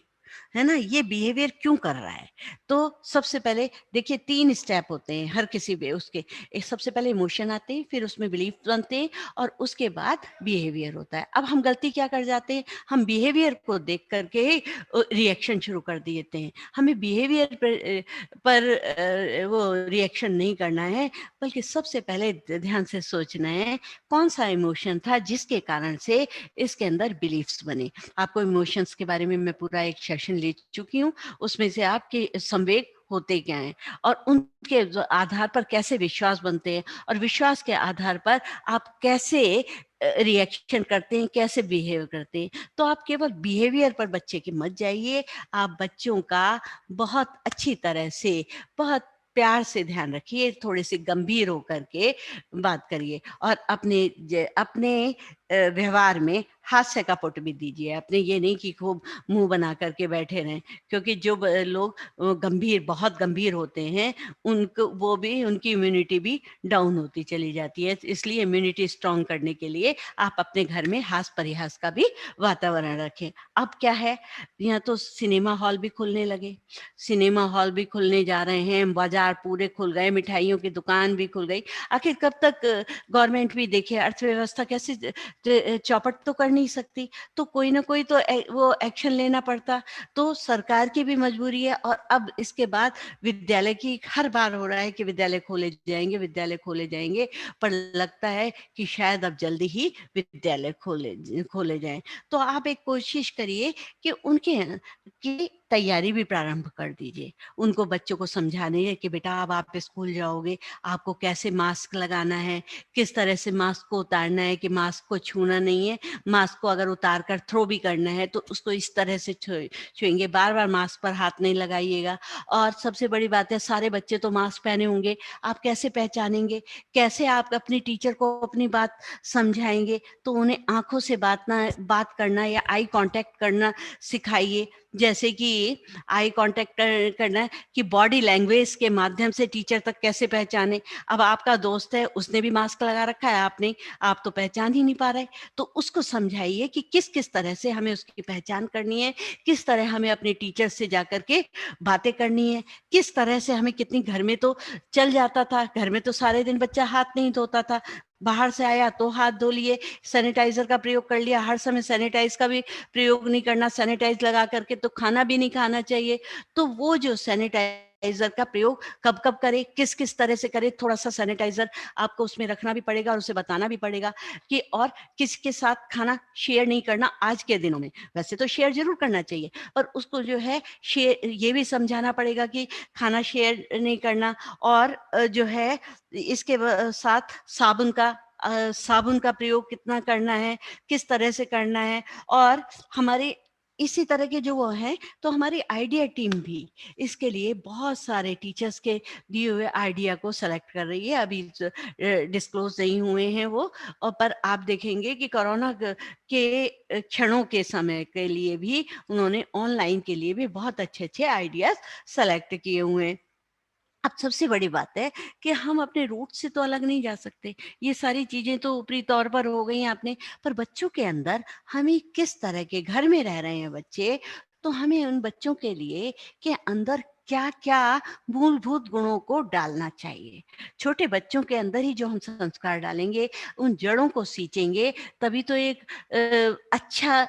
है ना? ये बिहेवियर क्यों कर रहा है? तो सबसे पहले देखिए, 3 स्टेप होते हैं हर किसी पे उसके। एक, सबसे पहले इमोशन आते हैं, फिर उसमें बिलीफ बनते हैं, और उसके बाद बिहेवियर होता है। अब हम गलती क्या कर जाते हैं, हम बिहेवियर को देख करके रिएक्शन शुरू कर देते हैं। हमें बिहेवियर पर वो रिएक्शन नहीं करना है, बल्कि सबसे पहले ध्यान से सोचना है कौन सा इमोशन था जिसके कारण से इसके अंदर बिलीफ्स बने। आपको इमोशंस के बारे में मैं पूरा एक सेशन ले चुकी हूँ, उसमें से आपके संवेग होते क्या हैं, और उनके आधार पर कैसे विश्वास बनते हैं, और विश्वास के आधार पर आप कैसे रिएक्शन करते हैं, कैसे बिहेव करते हैं। तो आप केवल बिहेवियर पर बच्चे के मत जाइए, आप बच्चों का बहुत अच्छी तरह से, बहुत प्यार से ध्यान रखिए, थोड़े से गंभीर होकर के बात करिए, और अपने व्यवहार में हास्य का पुट भी दीजिए अपने, ये नहीं कि खूब मुंह बना करके बैठे रहें, क्योंकि जो लोग गंभीर, बहुत गंभीर होते हैं, उनको वो भी, उनकी इम्यूनिटी भी डाउन होती चली जाती है। इसलिए इम्यूनिटी स्ट्रांग करने के लिए आप अपने घर में हास परिहास का भी वातावरण रखें। अब क्या है, यहाँ तो सिनेमा हॉल भी खुलने लगे, सिनेमा हॉल भी खुलने जा रहे हैं, बाजार पूरे खुल गए, मिठाइयों की दुकान भी खुल गई। आखिर कब तक गवर्नमेंट भी देखिए, अर्थव्यवस्था कैसे चौपट तो कर नहीं सकती, तो कोई ना कोई तो वो एक्शन लेना पड़ता। तो सरकार की भी मजबूरी है। और अब इसके बाद विद्यालय की, हर बार हो रहा है कि विद्यालय खोले जाएंगे, विद्यालय खोले जाएंगे, पर लगता है कि शायद अब जल्दी ही विद्यालय खोले खोले जाएं। तो आप एक कोशिश करिए कि उनके की तैयारी भी प्रारंभ कर दीजिए। उनको, बच्चों को समझाने है कि बेटा अब आप स्कूल जाओगे, आपको कैसे मास्क लगाना है, किस तरह से मास्क को उतारना है, कि मास्क को छूना नहीं है, मास्क को अगर उतार कर थ्रो भी करना है तो उसको इस तरह से छुएंगे, बार बार मास्क पर हाथ नहीं लगाइएगा। और सबसे बड़ी बात है, सारे बच्चे तो मास्क पहने होंगे, आप कैसे पहचानेंगे, कैसे आप अपनी टीचर को अपनी बात समझाएंगे? तो उन्हें आंखों से बात करना या आई कांटेक्ट करना सिखाइए। जैसे कि आई कांटेक्ट करना, कि बॉडी लैंग्वेज के माध्यम से टीचर तक कैसे पहचाने। अब आपका दोस्त है, उसने भी मास्क लगा रखा है, आपने, आप तो पहचान ही नहीं पा रहे, तो उसको समझाइए कि किस किस तरह से हमें उसकी पहचान करनी है, किस तरह हमें अपने टीचर से जाकर के बातें करनी है, किस तरह से हमें, कितनी, घर में तो चल जाता था, घर में तो सारे दिन बच्चा हाथ नहीं धोता था, बाहर से आया तो हाथ धो लिए, सैनिटाइजर का प्रयोग कर लिया, हर समय सैनिटाइज का भी प्रयोग नहीं करना, सैनिटाइज लगा करके तो खाना भी नहीं खाना चाहिए। तो वो जो सैनिटाइजर का प्रयोग कब कब करे, किस किस तरह से करे, थोड़ा सा सैनिटाइजर आपको उसमें रखना भी पड़ेगा और उसे बताना भी पड़ेगा कि, और किसके साथ खाना शेयर नहीं करना आज के दिनों में। वैसे तो शेयर जरूर करना चाहिए, पर उसको जो है शेयर, ये भी समझाना पड़ेगा कि खाना शेयर नहीं करना। और जो है इसके साथ साबुन का प्रयोग कितना करना है, किस तरह से करना है। और हमारे इसी तरह के जो वो हैं, तो हमारी आइडिया टीम भी इसके लिए बहुत सारे टीचर्स के दिए हुए आइडिया को सेलेक्ट कर रही है। अभी डिस्क्लोज नहीं हुए हैं वो, और पर आप देखेंगे कि कोरोना के क्षणों के समय के लिए भी उन्होंने ऑनलाइन के लिए भी बहुत अच्छे अच्छे आइडियाज सेलेक्ट किए हुए हैं। अब सबसे बड़ी बात है कि हम अपने रूट से तो अलग नहीं जा सकते। ये सारी चीज़ें तो ऊपरी तौर पर हो गई हैं आपने, पर बच्चों के अंदर, हमें किस तरह के घर में रह रहे हैं बच्चे, तो हमें उन बच्चों के लिए के अंदर क्या-क्या मूलभूत गुणों को डालना चाहिए। छोटे बच्चों के अंदर ही जो हम संस्कार डालेंगे, उन जड़ों को सींचेंगे, तभी तो एक अच्छा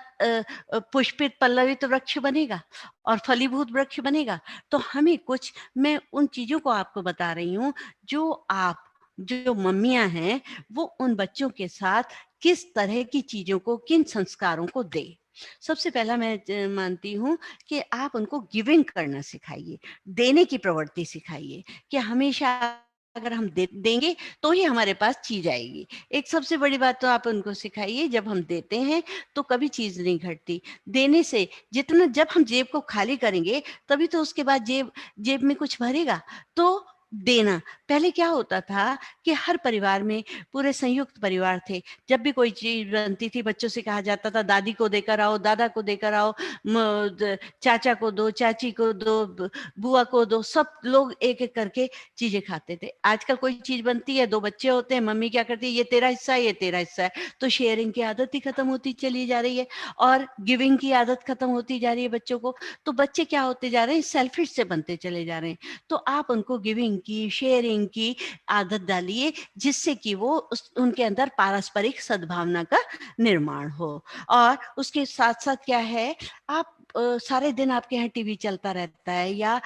पुष्पित पल्लवित वृक्ष बनेगा और फलीभूत वृक्ष बनेगा। तो हमें कुछ, मैं उन चीज़ों को आपको बता रही हूँ, जो आप, जो मम्मियाँ हैं, वो उन बच्चों के साथ किस तरह की चीज़ों को, किन संस्कारों को दें। सबसे पहला मैं मानती हूँ कि आप उनको गिविंग करना सिखाइए, देने की प्रवृत्ति सिखाइए, कि हमेशा अगर हम देंगे तो ही हमारे पास चीज़ आएगी। एक सबसे बड़ी बात तो आप उनको सिखाइए, जब हम देते हैं तो कभी चीज़ नहीं घटती। देने से जितना, जब हम जेब को खाली करेंगे तभी तो उसके बाद जेब जेब में कुछ भरेगा। तो देना, पहले क्या होता था कि हर परिवार में, पूरे संयुक्त परिवार थे, जब भी कोई चीज बनती थी बच्चों से कहा जाता था दादी को देकर आओ, दादा को देकर आओ, चाचा को दो, चाची को दो, बुआ को दो, सब लोग एक एक करके चीजें खाते थे। आजकल कोई चीज बनती है, दो बच्चे होते हैं, मम्मी क्या करती है, ये तेरा हिस्सा है, ये तेरा हिस्सा है, तो शेयरिंग की आदत ही खत्म होती चली जा रही है और गिविंग की आदत खत्म होती जा रही है बच्चों को। तो बच्चे क्या होते जा रहे हैं, सेल्फिश से बनते चले जा रहे हैं। तो आप उनको गिविंग की, शेयरिंग की आदत डालिए, जिससे कि वो उनके अंदर पारस्परिक सद्भावना का निर्माण हो। और उसके साथ साथ क्या है, आप सारे दिन आपके यहाँ टीवी चलता रहता है या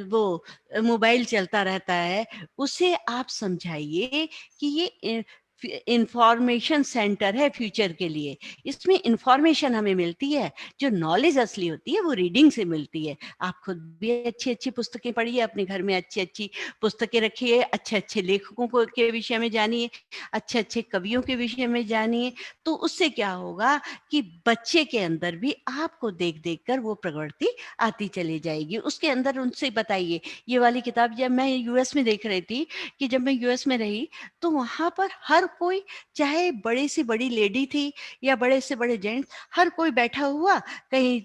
वो मोबाइल चलता रहता है, उसे आप समझाइए कि ये इंफॉर्मेशन सेंटर है फ्यूचर के लिए। इसमें इंफॉर्मेशन हमें मिलती है, जो नॉलेज असली होती है वो रीडिंग से मिलती है। आप खुद भी अच्छी अच्छी पुस्तकें पढ़िए, अपने घर में अच्छी अच्छी पुस्तकें रखिए, अच्छे अच्छे लेखकों को के विषय में जानिए, अच्छे अच्छे कवियों के विषय में जानिए। तो उससे क्या होगा कि बच्चे के अंदर भी आपको देख देख कर वो प्रवृत्ति आती चली जाएगी। उसके अंदर उनसे बताइए, ये वाली किताब, जब मैं यूएस में देख रही थी, कि जब मैं यूएस में रही तो वहाँ पर हर कोई, चाहे बड़े से बड़ी लेडी थी या बड़े से बड़े जेंट्स, हर कोई बैठा हुआ कहीं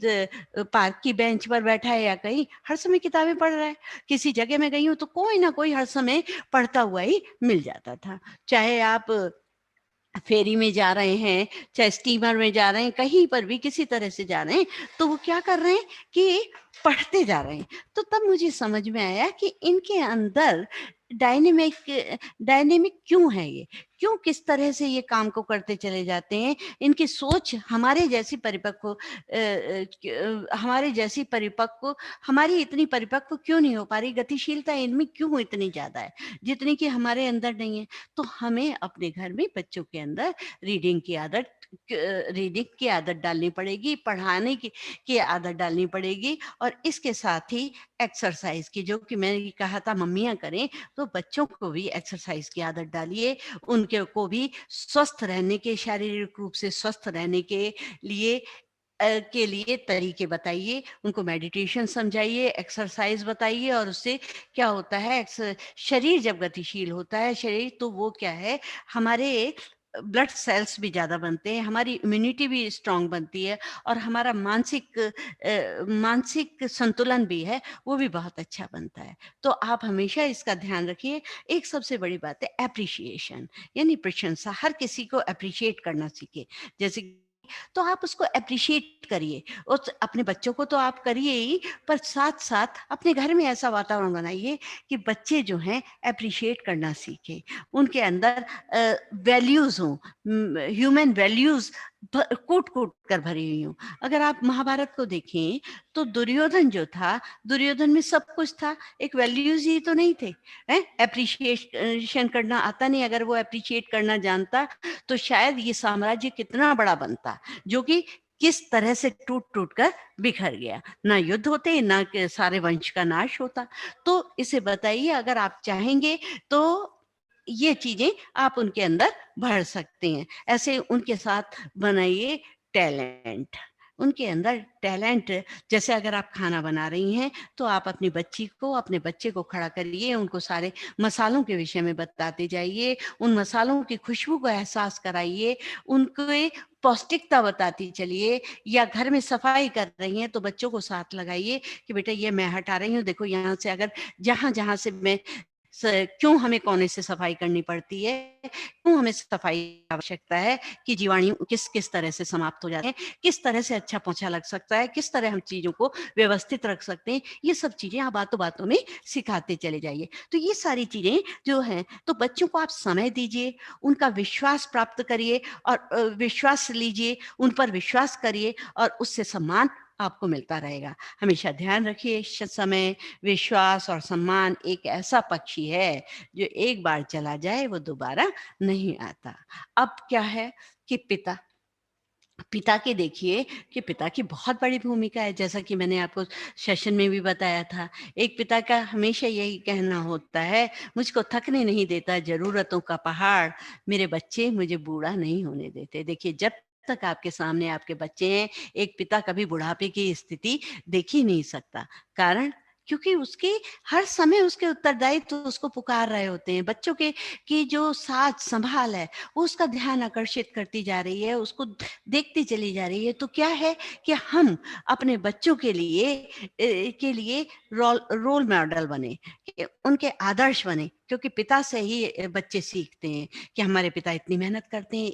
पार्क की बेंच पर बैठा है या कहीं हर समय किताबें पढ़ रहा है। किसी जगह में गई हूँ तो कोई ना कोई हर समय पढ़ता हुआ ही मिल जाता था। चाहे आप फेरी में जा रहे हैं, चाहे स्टीमर में जा रहे हैं, कहीं पर भी किसी तरह से जा रहे हैं, तो वो क्या कर रहे हैं कि पढ़ते जा रहे हैं। तो तब मुझे समझ में आया कि इनके अंदर डायनेमिक डायनेमिक क्यों है ये? क्यों किस तरह से ये काम को करते चले जाते हैं? इनकी सोच हमारे जैसी परिपक्व हमारे जैसी परिपक्व हमारी इतनी परिपक्व क्यों नहीं हो पा रही? गतिशीलता इनमें क्यों इतनी ज़्यादा है, जितनी कि हमारे अंदर नहीं है? तो हमें अपने घर में बच्चों के अंदर रीडिंग की आदत डालनी पड़ेगी, पढ़ाने की आदत डालनी पड़ेगी, और इसके साथ ही एक्सरसाइज की, जो कि मैंने कहा था मम्मियाँ करें, तो बच्चों को भी एक्सरसाइज की आदत डालिए। उनके को भी स्वस्थ रहने के, शारीरिक रूप से स्वस्थ रहने लिए के लिए तरीके बताइए, उनको मेडिटेशन समझाइए, एक्सरसाइज बताइए। और उससे क्या होता है, शरीर जब गतिशील होता है शरीर, तो वो क्या है, हमारे ब्लड सेल्स भी ज़्यादा बनते हैं, हमारी इम्यूनिटी भी स्ट्रांग बनती है, और हमारा मानसिक संतुलन भी है, वो भी बहुत अच्छा बनता है। तो आप हमेशा इसका ध्यान रखिए। एक सबसे बड़ी बात है एप्रिशिएशन, यानी प्रशंसा। हर किसी को अप्रिशिएट करना सीखे। जैसे तो आप उसको एप्रिशिएट करिए। उस अपने बच्चों को तो आप करिए ही, पर साथ-साथ अपने घर में ऐसा वातावरण बनाइए कि बच्चे जो हैं एप्रिशिएट करना सीखें। उनके अंदर वैल्यूज़ हों, ह्यूमन वैल्यूज़ कूट-कूट कर भरी हुई हों। अगर आप महाभारत को देखें, तो दुर्योधन जो था, दुर्योधन में सब कुछ था, एक वैल्यूज़ ही तो नहीं थे, हैं? एप्रिशिएशन करना आता नहीं। अगर वो एप्रिशिएट करना जानता, तो शायद ये साम्राज्य कितना बड़ा बनता, जो कि किस तरह से टूट-टूट कर बिखर गया। ना युद्ध होते, ना के सारे वंश का नाश होता। तो इसे बताइए, अगर आप चाहेंगे तो ये चीज़ें आप उनके अंदर भर सकते हैं। ऐसे उनके साथ बनाइए टैलेंट। उनके अंदर टैलेंट, जैसे अगर आप खाना बना रही हैं, तो आप अपने बच्चे को खड़ा करिए, उनको सारे मसालों के विषय में बताते जाइए, उन मसालों की खुशबू का एहसास कराइए, उनको पौष्टिकता बताती चलिए। या घर में सफाई कर रही हैं, तो बच्चों को साथ लगाइए कि बेटा ये मैं हटा रही हूँ, देखो यहाँ से अगर जहाँ-जहाँ से मैं क्यों हमें कोने से सफाई करनी पड़ती है, क्यों हमें सफाई की आवश्यकता है, कि जीवाणु किस किस तरह से समाप्त हो जाते हैं, किस तरह से अच्छा पोछा लग सकता है, किस तरह हम चीज़ों को व्यवस्थित रख सकते हैं। ये सब चीज़ें आप बातों-बातों में सिखाते चले जाइए। तो ये सारी चीज़ें जो हैं, तो बच्चों को आप समय दीजिए, उनका विश्वास प्राप्त करिए, और विश्वास लीजिए, उन पर विश्वास करिए, और उससे सम्मान आपको मिलता रहेगा। हमेशा ध्यान रखिए, समय, विश्वास और सम्मान एक ऐसा पक्षी है, जो एक बार चला जाए वो दोबारा नहीं आता। अब क्या है कि पिता की देखिए कि पिता की बहुत बड़ी भूमिका है, जैसा कि मैंने आपको सेशन में भी बताया था। एक पिता का हमेशा यही कहना होता है, मुझको थकने नहीं देता ज़रूरतों का पहाड़, मेरे बच्चे मुझे बूढ़ा नहीं होने देते। देखिए, जब तक आपके सामने आपके बच्चे हैं, एक पिता कभी बुढ़ापे की स्थिति देख ही नहीं सकता। कारण, क्योंकि उसके हर समय उसके उत्तरदायित्व तो उसको पुकार रहे होते हैं। बच्चों के की जो साज-संभाल है, वो उसका ध्यान आकर्षित करती जा रही है, उसको देखती चली जा रही है। तो क्या है कि हम अपने बच्चों के लिए रोल रोल मॉडल बने, कि उनके आदर्श बने, क्योंकि पिता से ही बच्चे सीखते हैं कि हमारे पिता इतनी मेहनत करते हैं,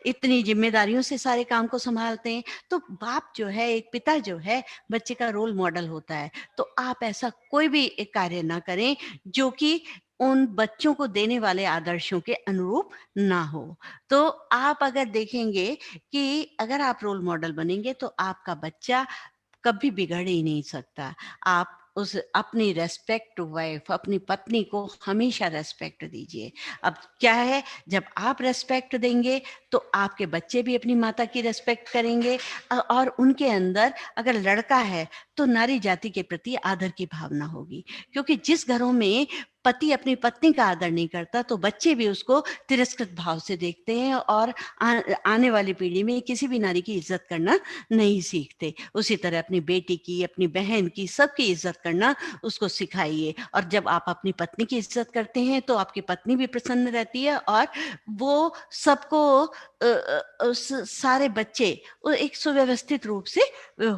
इतनी ज़िम्मेदारियों से सारे काम को सँभालते हैं। तो बाप जो है, एक पिता जो है, बच्चे का रोल मॉडल होता है। तो आप ऐसा कोई भी एक कार्य ना करें, जो कि उन बच्चों को देने वाले आदर्शों के अनुरूप ना हो। तो आप अगर देखेंगे कि अगर आप रोल मॉडल बनेंगे, तो आपका बच्चा कभी बिगड़ ही नहीं सकता। आप उस अपनी रिस्पेक्ट वाइफ, अपनी पत्नी को हमेशा रिस्पेक्ट दीजिए। अब क्या है, जब आप रिस्पेक्ट देंगे, तो आपके बच्चे भी अपनी माता की रिस्पेक्ट करेंगे, और उनके अंदर अगर लड़का है, तो नारी जाति के प्रति आदर की भावना होगी। क्योंकि जिस घरों में पति अपनी पत्नी का आदर नहीं करता, तो बच्चे भी उसको तिरस्कृत भाव से देखते हैं और आने वाली पीढ़ी में किसी भी नारी की इज्जत करना नहीं सीखते। उसी तरह अपनी बेटी की, अपनी बहन की, सबकी इज्जत करना उसको सिखाइए। और जब आप अपनी पत्नी की इज्जत करते हैं तो आपकी पत्नी भी प्रसन्न रहती है, और वो सबको सारे बच्चे एक सुव्यवस्थित रूप से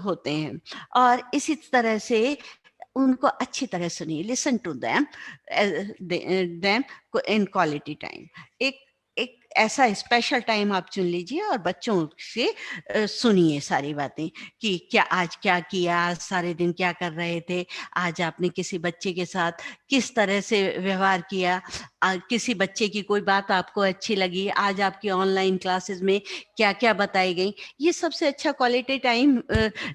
होते हैं। और इसी तरह से उनको अच्छी तरह सुनिए, listen to them them in quality time. एक एक ऐसा स्पेशल टाइम आप चुन लीजिए और बच्चों से सुनिए सारी बातें, कि क्या आज क्या किया, आज सारे दिन क्या कर रहे थे, आज आपने किसी बच्चे के साथ किस तरह से व्यवहार किया, किसी बच्चे की कोई बात आपको अच्छी लगी, आज आपकी ऑनलाइन क्लासेस में क्या क्या बताई गई। ये सबसे अच्छा क्वालिटी टाइम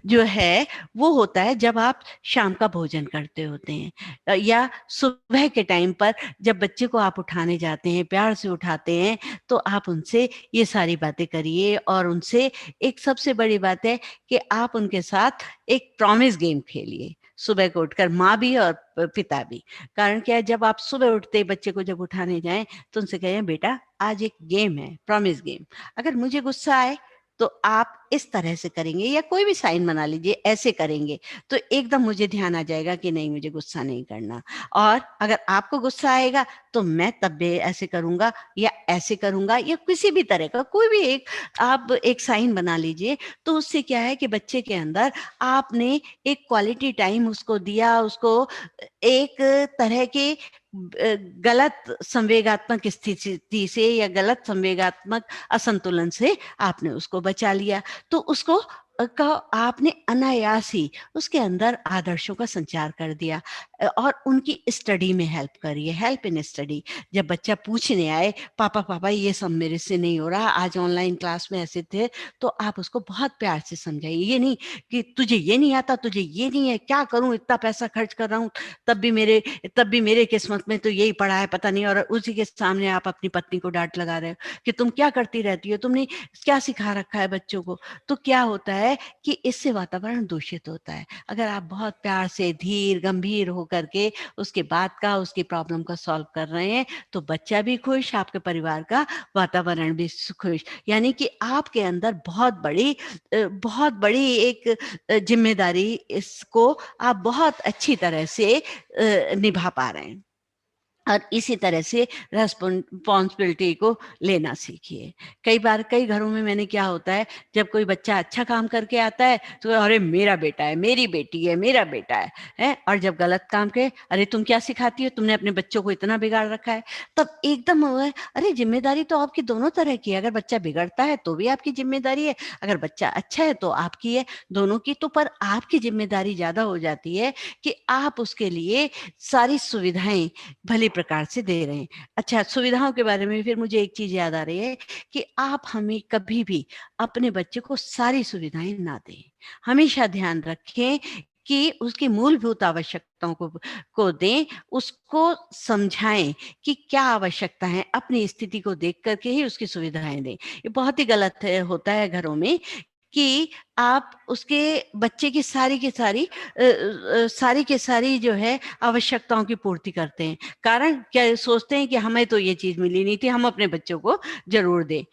जो है वो होता है जब आप शाम का भोजन करते होते हैं, या सुबह के टाइम पर जब बच्चे को आप उठाने जाते हैं, प्यार से उठाते हैं, तो आप उनसे ये सारी बातें करिए। और उनसे एक सबसे बड़ी बात है कि आप उनके साथ एक प्रॉमिस गेम खेलिए, सुबह को उठकर, माँ भी और पिता भी। कारण क्या है, जब आप सुबह उठते बच्चे को जब उठाने जाएं तो उनसे कहें, बेटा आज एक गेम है, प्रॉमिस गेम। अगर मुझे गुस्सा आए तो आप इस तरह से करेंगे, या कोई भी साइन बना लीजिए, ऐसे करेंगे तो एकदम मुझे ध्यान आ जाएगा कि नहीं, मुझे गुस्सा नहीं करना। और अगर आपको गुस्सा आएगा तो मैं तब भी ऐसे करूंगा या ऐसे करूंगा, या किसी भी तरह का कोई भी एक आप एक साइन बना लीजिए। तो उससे क्या है कि बच्चे के अंदर आपने एक क्वालिटी टाइम उसको दिया, उसको एक तरह के गलत संवेगात्मक स्थिति से या गलत संवेगात्मक असंतुलन से आपने उसको बचा लिया। तो उसको का आपने अनायास ही उसके अंदर आदर्शों का संचार कर दिया। और उनकी स्टडी में हेल्प करिए, हेल्प इन स्टडी। जब बच्चा पूछने आए, पापा पापा ये सब मेरे से नहीं हो रहा, आज ऑनलाइन क्लास में ऐसे थे, तो आप उसको बहुत प्यार से समझाइए। ये नहीं कि तुझे ये नहीं आता, तुझे ये नहीं है, क्या करूं, इतना पैसा खर्च कर रहा हूं, तब भी मेरे किस्मत में तो यही पड़ा है, पता नहीं। और उसी के सामने आप अपनी पत्नी को डांट लगा रहे हो कि तुम क्या करती रहती हो, तुमने क्या सिखा रखा है बच्चों को। तो क्या होता है कि इससे वातावरण दूषित होता है। अगर आप बहुत प्यार से, धीर गंभीर होकर के उसके बात का, उसकी प्रॉब्लम का सॉल्व कर रहे हैं, तो बच्चा भी खुश, आपके परिवार का वातावरण भी खुश। यानी कि आपके अंदर बहुत बड़ी एक जिम्मेदारी, इसको आप बहुत अच्छी तरह से निभा पा रहे हैं। और इसी तरह से रिस्पॉन्सिबिलिटी को लेना सीखिए। कई बार कई घरों में मैंने क्या होता है, जब कोई बच्चा अच्छा काम करके आता है तो अरे मेरा बेटा है, मेरी बेटी है, मेरा बेटा है। और जब गलत काम करे, अरे तुम क्या सिखाती हो, तुमने अपने बच्चों को इतना बिगाड़ रखा है। तब एकदम वो है, अरे जिम्मेदारी तो आपकी दोनों तरह की है। अगर बच्चा बिगड़ता है तो भी आपकी जिम्मेदारी है, अगर बच्चा अच्छा है तो आपकी है, दोनों की। तो पर आपकी जिम्मेदारी ज्यादा हो जाती है कि आप उसके लिए सारी सुविधाएं भली प्रकार से दे रहे हैं। अच्छा, सुविधाओं के बारे में फिर मुझे एक चीज याद आ रही है कि आप हमें कभी भी अपने बच्चे को सारी सुविधाएं ना दें। हमेशा ध्यान रखें कि उसकी मूलभूत आवश्यकताओं को दें, उसको समझाएं कि क्या आवश्यकता है, अपनी स्थिति को देख करके ही उसकी सुविधाएं दें। ये बहुत ही गलत होता है घरों में कि आप उसके बच्चे की सारी की सारी जो है आवश्यकताओं की पूर्ति करते हैं। कारण क्या, सोचते हैं कि हमें तो ये चीज मिली नहीं थी, हम अपने बच्चों को जरूर दें।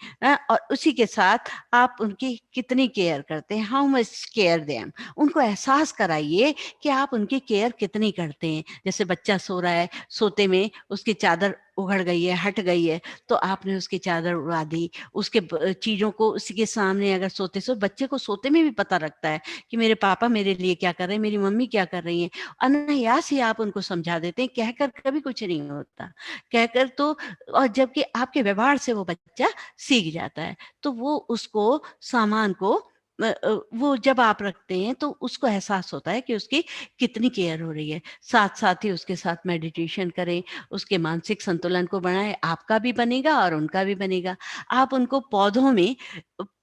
और उसी के साथ आप उनकी कितनी केयर करते हैं, हाउ मच केयर देम। उनको एहसास कराइए कि आप उनकी केयर कितनी करते हैं। जैसे बच्चा सो रहा है, सोते में उसकी चादर उघड़ गई है, हट गई है, तो आपने उसकी चादर उड़ा दी, उसके चीजों को उसके सामने। अगर सोते सो बच्चे को सोते में भी पता लगता है कि मेरे पापा मेरे लिए क्या कर रहे हैं, मेरी मम्मी क्या कर रही है। अनायास ही आप उनको समझा देते हैं, कहकर कभी कुछ नहीं होता, कहकर तो। और जबकि आपके व्यवहार से वो बच्चा सीख जाता है, तो वो उसको सामान को वो जब आप रखते हैं तो उसको एहसास होता है कि उसकी कितनी केयर हो रही है। साथ साथ ही उसके साथ मेडिटेशन करें, उसके मानसिक संतुलन को बढ़ाएं, आपका भी बनेगा और उनका भी बनेगा। आप उनको पौधों में,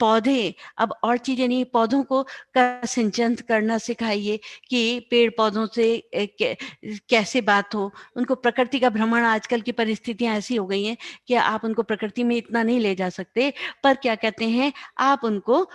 पौधे, अब और चीजें नहीं, पौधों को का सिंचन करना सिखाइए कि पेड़ पौधों से कैसे बात हो। उनको प्रकृति का भ्रमण, आजकल की परिस्थितियां ऐसी हो गई हैं कि आप उनको प्रकृति में इतना नहीं ले जा सकते, पर क्या कहते हैं, आप उनको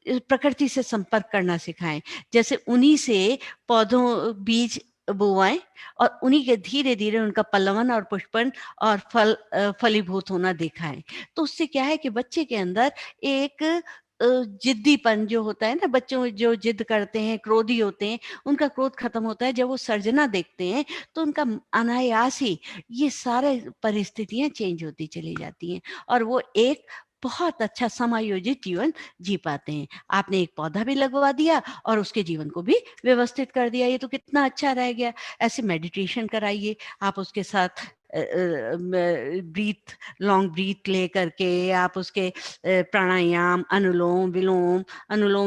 प्रकृति से संपर्क करना सिखाएं। जैसे उन्हीं से पौधों बीज बोआएं और उन्हीं के धीरे धीरे उनका पल्लवन और पुष्पन और फलीभूत होना दिखाएं। तो उससे क्या है कि बच्चे के अंदर एक जिद्दीपन जो होता है ना, बच्चों जो जिद करते हैं, क्रोधी होते हैं, उनका क्रोध खत्म होता है। जब वो सर्जना देखते हैं तो उनका अनायास ही ये सारे परिस्थितियां चेंज होती चली जाती हैं और वो एक बहुत अच्छा समायोजित जीवन जी पाते हैं। आपने एक पौधा भी लगवा दिया और उसके जीवन को भी व्यवस्थित कर दिया, ये तो कितना अच्छा रह गया। ऐसे मेडिटेशन कराइए आप उसके साथ, ब्रीथ, लॉन्ग ब्रीथ ले करके आप उसके प्राणायाम, अनुलोम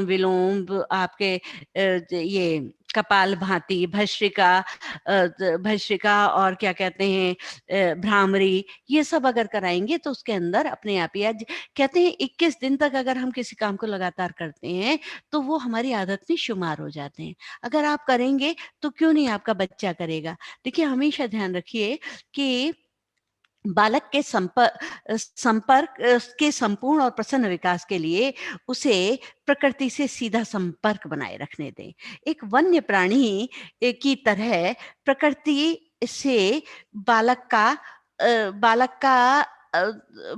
विलोम आपके ये कपाल भाती, भस्त्रिका और क्या कहते हैं, भ्रामरी, ये सब अगर कराएंगे तो उसके अंदर अपने आप ही, आज कहते हैं 21 दिन तक अगर हम किसी काम को लगातार करते हैं तो वो हमारी आदत में शुमार हो जाते हैं। अगर आप करेंगे तो क्यों नहीं आपका बच्चा करेगा। देखिए, हमेशा ध्यान रखिए कि बालक के संपर्क के संपूर्ण और प्रसन्न विकास के लिए उसे प्रकृति से सीधा संपर्क बनाए रखने दें। एक वन्य प्राणी की तरह प्रकृति से बालक का बालक का अ,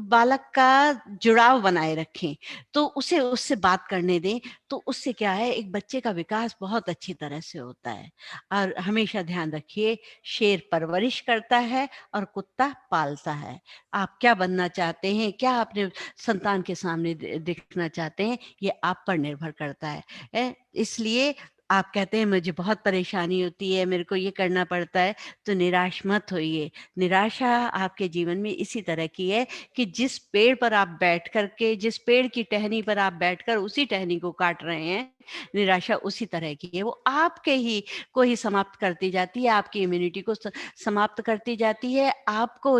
बालक का जुड़ाव बनाए रखें। तो उसे उससे बात करने दें। तो उससे क्या है, एक बच्चे का विकास बहुत अच्छी तरह से होता है। और हमेशा ध्यान रखिए, शेर परवरिश करता है और कुत्ता पालता है। आप क्या बनना चाहते हैं, क्या अपने संतान के सामने दिखना चाहते हैं, ये आप पर निर्भर करता है। इसलिए आप कहते हैं मुझे बहुत परेशानी होती है, मेरे को ये करना पड़ता है, तो निराश मत होइए। निराशा आपके जीवन में इसी तरह की है कि जिस पेड़ पर आप बैठ कर के, जिस पेड़ की टहनी पर आप बैठकर उसी टहनी को काट रहे हैं, निराशा उसी तरह की है। वो आपके ही को ही समाप्त करती जाती है, आपकी इम्यूनिटी को समाप्त करती जाती है, आपको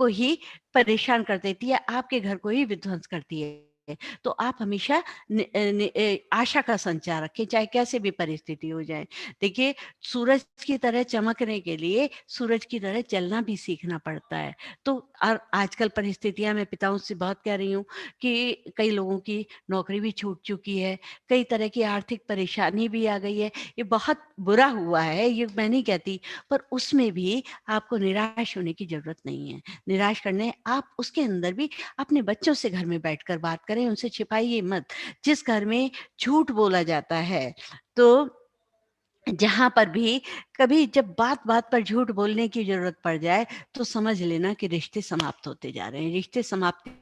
ही परेशान कर देती है, आपके घर को ही विध्वंस करती है। तो आप हमेशा आशा का संचार रखें, चाहे कैसे भी परिस्थिति हो जाए। देखिए, सूरज की तरह चमकने के लिए सूरज की तरह चलना भी सीखना पड़ता है। तो और आजकल परिस्थितियां, मैं पिताओं से बहुत कह रही हूँ कि कई लोगों की नौकरी भी छूट चुकी है, कई तरह की आर्थिक परेशानी भी आ गई है। ये बहुत बुरा हुआ है, ये मैं नहीं कहती, पर उसमें भी आपको निराश होने की जरूरत नहीं है। निराश करने, आप उसके अंदर भी अपने बच्चों से घर में बैठकर बात करें, उनसे छिपाइए मत। जिस घर में झूठ बोला जाता है, तो जहां पर भी कभी जब बात बात पर झूठ बोलने की जरूरत पड़ जाए, तो समझ लेना कि रिश्ते समाप्त होते जा रहे हैं, रिश्ते समाप्ति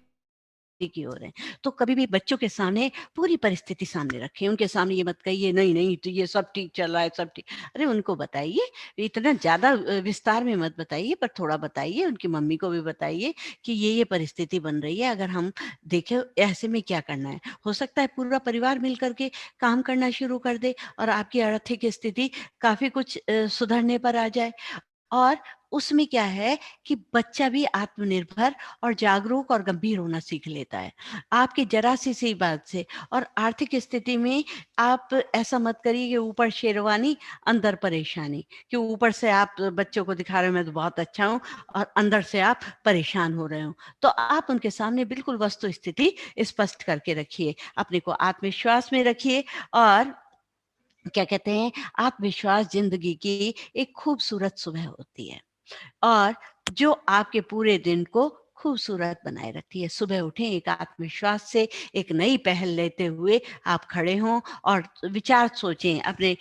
की ओर है। तो कभी भी बच्चों के सामने पूरी परिस्थिति सामने रखें, उनके सामने ये मत कहिए नहीं नहीं तो ये सब ठीक चल रहा है, सब ठीक। अरे उनको बताइए, इतना ज्यादा विस्तार में मत बताइए, पर थोड़ा बताइए, उनकी मम्मी को भी बताइए कि ये परिस्थिति बन रही है, अगर हम देखें ऐसे में क्या करना है। हो सकता है पूरा परिवार मिल करके काम करना शुरू कर दे और आपकी आर्थिक स्थिति काफी कुछ सुधरने पर आ जाए। और उसमें क्या है कि बच्चा भी आत्मनिर्भर और जागरूक और गंभीर होना सीख लेता है आपकी जरा सी बात से। और आर्थिक स्थिति में आप ऐसा मत करिए कि ऊपर शेरवानी अंदर परेशानी, कि ऊपर से आप बच्चों को दिखा रहे हो मैं तो बहुत अच्छा हूँ और अंदर से आप परेशान हो रहे हो। तो आप उनके सामने बिल्कुल वस्तु स्थिति स्पष्ट करके रखिए, अपने को आत्मविश्वास में रखिए। और क्या कहते हैं, आत्मविश्वास जिंदगी की एक खूबसूरत सुबह होती है और जो आपके पूरे दिन को खूबसूरत बनाए रखती है। सुबह उठें एक आत्मविश्वास से, एक नई पहल लेते हुए आप खड़े हों और विचार सोचें अपने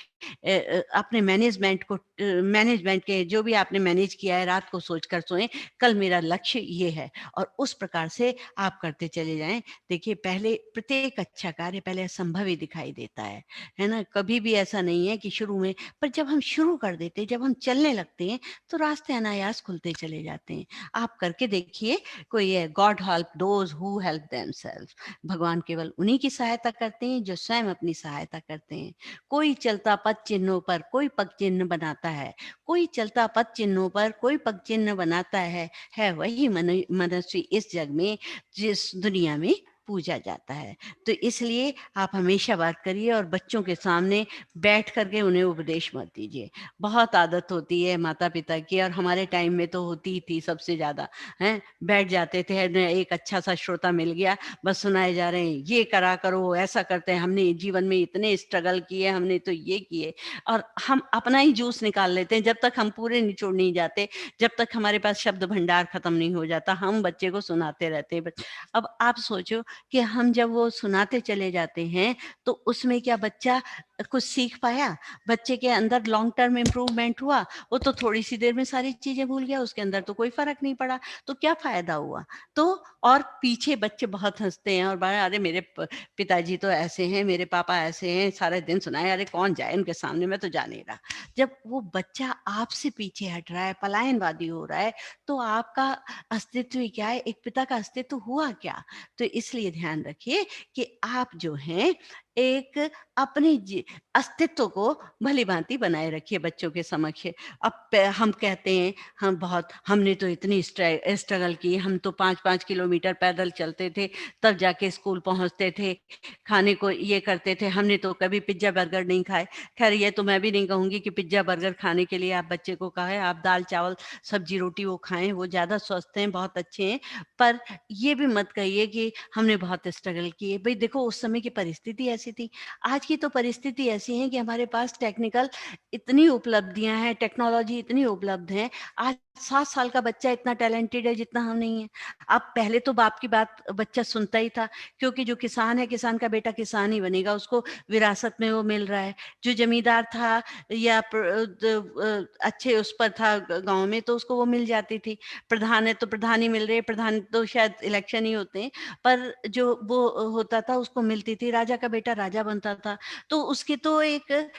अपने मैनेजमेंट के जो भी आपने मैनेज किया है, रात को सोचकर सोएं कल मेरा लक्ष्य ये है, और उस प्रकार से आप करते चले जाएं। देखिए, पहले प्रत्येक अच्छा कार्य पहले असंभव ही दिखाई देता है ना। कभी भी ऐसा नहीं है कि शुरू में, पर जब हम शुरू कर देते हैं, जब हम चलने लगते हैं, तो रास्ते अनायास खुलते चले जाते हैं। आप करके देखिए। कोई है, God help those who help themselves. भगवान केवल उन्हीं की सहायता करते हैं जो स्वयं अपनी सहायता करते हैं। कोई चलता पद चिन्हों पर कोई पग चिन्ह बनाता है, कोई चलता पद चिन्हों पर कोई पग चिन्ह बनाता है वही मनुष्य इस जग में, जिस दुनिया में पूजा जाता है। तो इसलिए आप हमेशा बात करिए और बच्चों के सामने बैठ कर के उन्हें उपदेश मत दीजिए। बहुत आदत होती है माता-पिता की, और हमारे टाइम में तो होती ही थी सबसे ज़्यादा, हैं? बैठ जाते थे, न एक अच्छा-सा श्रोता मिल गया, बस सुनाए जा रहे हैं, ये करा करो, ऐसा करते हैं, हमने जीवन में इतने स्ट्रगल किए, हमने तो ये किए, और हम अपना ही जूस निकाल लेते हैं। जब तक हम पूरे निचोड़ नहीं जाते, जब तक हमारे पास शब्द भंडार खत्म नहीं हो जाता, हम बच्चे को सुनाते रहते हैं। अब आप सोचो कि हम जब वो सुनाते चले जाते हैं, तो उसमें क्या बच्चा कुछ सीख पाया? बच्चे के अंदर लॉन्ग टर्म इम्प्रूवमेंट हुआ? वो तो थोड़ी-सी देर में सारी चीज़ें भूल गया, उसके अंदर तो कोई फ़र्क नहीं पड़ा, तो क्या फ़ायदा हुआ? तो और पीछे बच्चे बहुत हँसते हैं और बड़ा, अरे मेरे पिताजी तो ऐसे हैं, मेरे पापा ऐसे हैं, सारे दिन सुनाए, अरे कौन जाए उनके सामने, मैं तो जा नहीं रहा। जब वो बच्चा आपसे पीछे हट रहा है, पलायनवादी हो रहा है, तो आपका अस्तित्व ही क्या है? एक पिता का अस्तित्व हुआ क्या? तो इसलिए ध्यान रखिए कि आप जो हैं, एक अपने अस्तित्व को भली-भाँति बनाए रखिए बच्चों के समक्ष। अब हम कहते हैं, हम बहुत, हमने तो इतनी स्ट्रगल की, हम तो 5-5 किलोमीटर पैदल चलते थे, तब जाके स्कूल पहुँचते थे, खाने को ये करते थे, हमने तो कभी पिज़्ज़ा बर्गर नहीं खाए। ख़ैर ये तो मैं भी नहीं कहूँगी कि पिज़्ज़ा बर्गर खाने के लिए आप बच्चे को कहें, आप दाल-चावल, सब्ज़ी-रोटी वो खाएँ, वो ज़्यादा स्वस्थ हैं, बहुत अच्छे हैं। पर ये भी मत कहिए कि हमने बहुत स्ट्रगल किए। भई देखो, उस समय की परिस्थिति ऐसी थी। आज की तो परिस्थिति ऐसी है कि हमारे पास टेक्निकल इतनी उपलब्धियाँ हैं, टेक्नोलॉजी इतनी उपलब्ध है। आज 7 साल का बच्चा इतना टैलेंटेड है जितना हम नहीं है। अब पहले तो बाप की बात बच्चा सुनता ही था, क्योंकि जो किसान है, किसान का बेटा किसान ही बनेगा, उसको विरासत में वो मिल रहा है। जो ज़मींदार था या अच्छे उस पर था गाँव में, तो उसको वो मिल जाती थी। प्रधान है तो प्रधान ही मिल रहे हैं, प्रधान तो शायद इलेक्शन ही होते हैं, पर जो वो होता था उसको मिलती थी। राजा का बेटा राजा बनता था, तो उसकी तो एक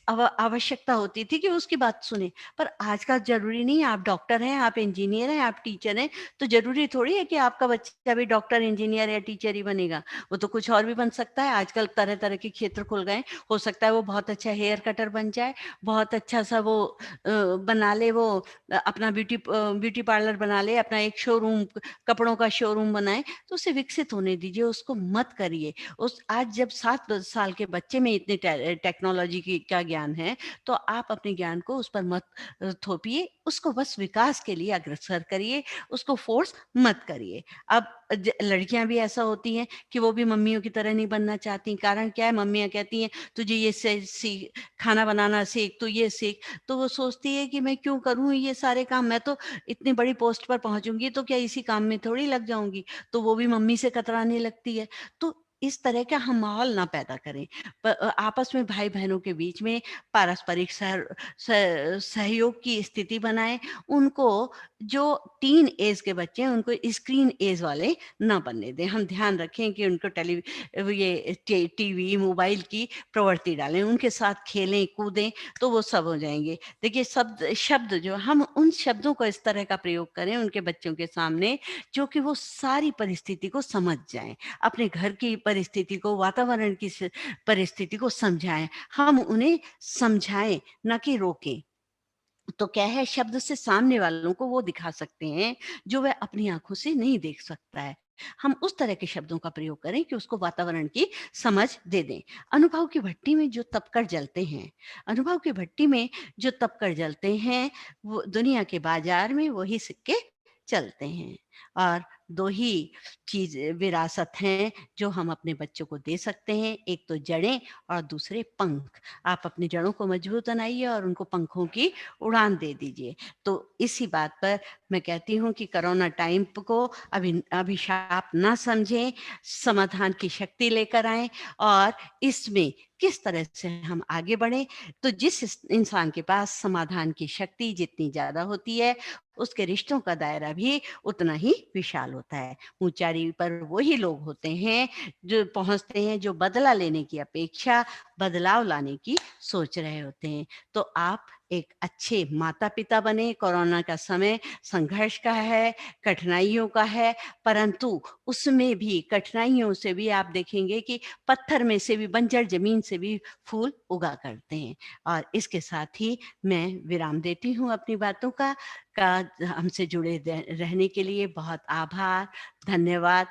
आवश्यकता होती थी कि उसकी बात सुने। पर आज का ज़रूरी नहीं है, आप डॉक्टर हैं, आप इंजीनियर हैं, आप टीचर हैं, तो ज़रूरी थोड़ी है कि आपका बच्चा भी डॉक्टर, इंजीनियर या टीचर ही बनेगा। वो तो कुछ और भी बन सकता है। आजकल तरह-तरह के क्षेत्र खुल गए हैं। हो सकता है वो बहुत अच्छा हेयर कटर बन जाए, बहुत अच्छा-सा वो बना ले, वो अपना ब्यूटी पार्लर बना ले, अपना एक शोरूम, कपड़ों का शोरूम बनाए, तो उसे विकसित होने दीजिए, उसको मत करिए। उस आज जब 7 साल के बच्चे में इतनी टेक्नोलॉजी की का ज्ञान है, तो आप अपने ज्ञान को उस पर मत थोपिए, उसको बस विकास के लिए अग्रसर करिए, उसको फ़ोर्स मत करिए। अब लड़कियाँ भी ऐसा होती हैं कि वो भी मम्मियों की तरह नहीं बनना चाहती। कारण क्या है? मम्मियाँ कहती हैं, "तुझे ये खाना बनाना सीख, तू ये सीख।" तो वो सोचती है कि मैं क्यों करूँ ये सारे काम? मैं तो इतनी बड़ी पोस्ट पर पहुँचूँगी, तो क्या इसी काम में थोड़ी लग जाऊँगी? तो वो भी मम्मी से कतराने लगती है। तो इस तरह का हम माहौल ना पैदा करें। आपस में भाई-बहनों के बीच में पारस्परिक सहयोग की स्थिति बनाएँ। उनको, जो टीन ऐज के बच्चे हैं, उनको स्क्रीन ऐज वाले ना बनने दें। हम ध्यान रखें कि उनको ये टीवी, मोबाइल की प्रवृत्ति डालें, उनके साथ खेलें, कूदें, तो वो सब हो जाएँगे। देखिए, शब्द जो हम उन शब्दों का इस तरह का प्रयोग करें उनके बच्चों के सामने, जो कि वो सारी परिस्थिति को समझ जाएँ। अपने घर की परिस्थिति को, वातावरण की परिस्थिति को समझाएँ। हम उन्हें समझाएँ, ना कि रोकें। तो क्या है, शब्द से सामने वालों को वो दिखा सकते हैं जो वह अपनी आँखों से नहीं देख सकता है। हम उस तरह के शब्दों का प्रयोग करें कि उसको वातावरण की समझ दे दें। अनुभव की भट्टी में जो तपकर जलते हैं, अनुभव की भट्टी में जो तपकर जलते हैं, वो दुनिया के बाज़ार में वही सिक्के चलते हैं। और 2 ही चीज़ विरासत हैं जो हम अपने बच्चों को दे सकते हैं, एक तो जड़ें और दूसरे पंख। आप अपनी जड़ों को मजबूत बनाइए और उनको पंखों की उड़ान दे दीजिए। तो इसी बात पर मैं कहती हूँ कि कोरोना टाइम को अभिशाप ना समझें, समाधान की शक्ति लेकर आएँ और इसमें किस तरह से हम आगे बढ़ें। तो जिस इंसान के पास समाधान की शक्ति जितनी ज़्यादा होती है, उसके रिश्तों का दायरा भी उतना ही विशाल होता है। ऊँचाई पर वही लोग होते हैं जो पहुँचते हैं, जो बदला लेने की अपेक्षा बदलाव लाने की सोच रहे होते हैं। तो आप एक अच्छे माता-पिता बने। कोरोना का समय संघर्ष का है, कठिनाइयों का है, परंतु उसमें भी, कठिनाइयों से भी आप देखेंगे कि पत्थर में से भी, बंजर ज़मीन से भी फूल उगा करते हैं। और इसके साथ ही मैं विराम देती हूँ अपनी बातों का। हमसे जुड़े रहने के लिए बहुत आभार, धन्यवाद।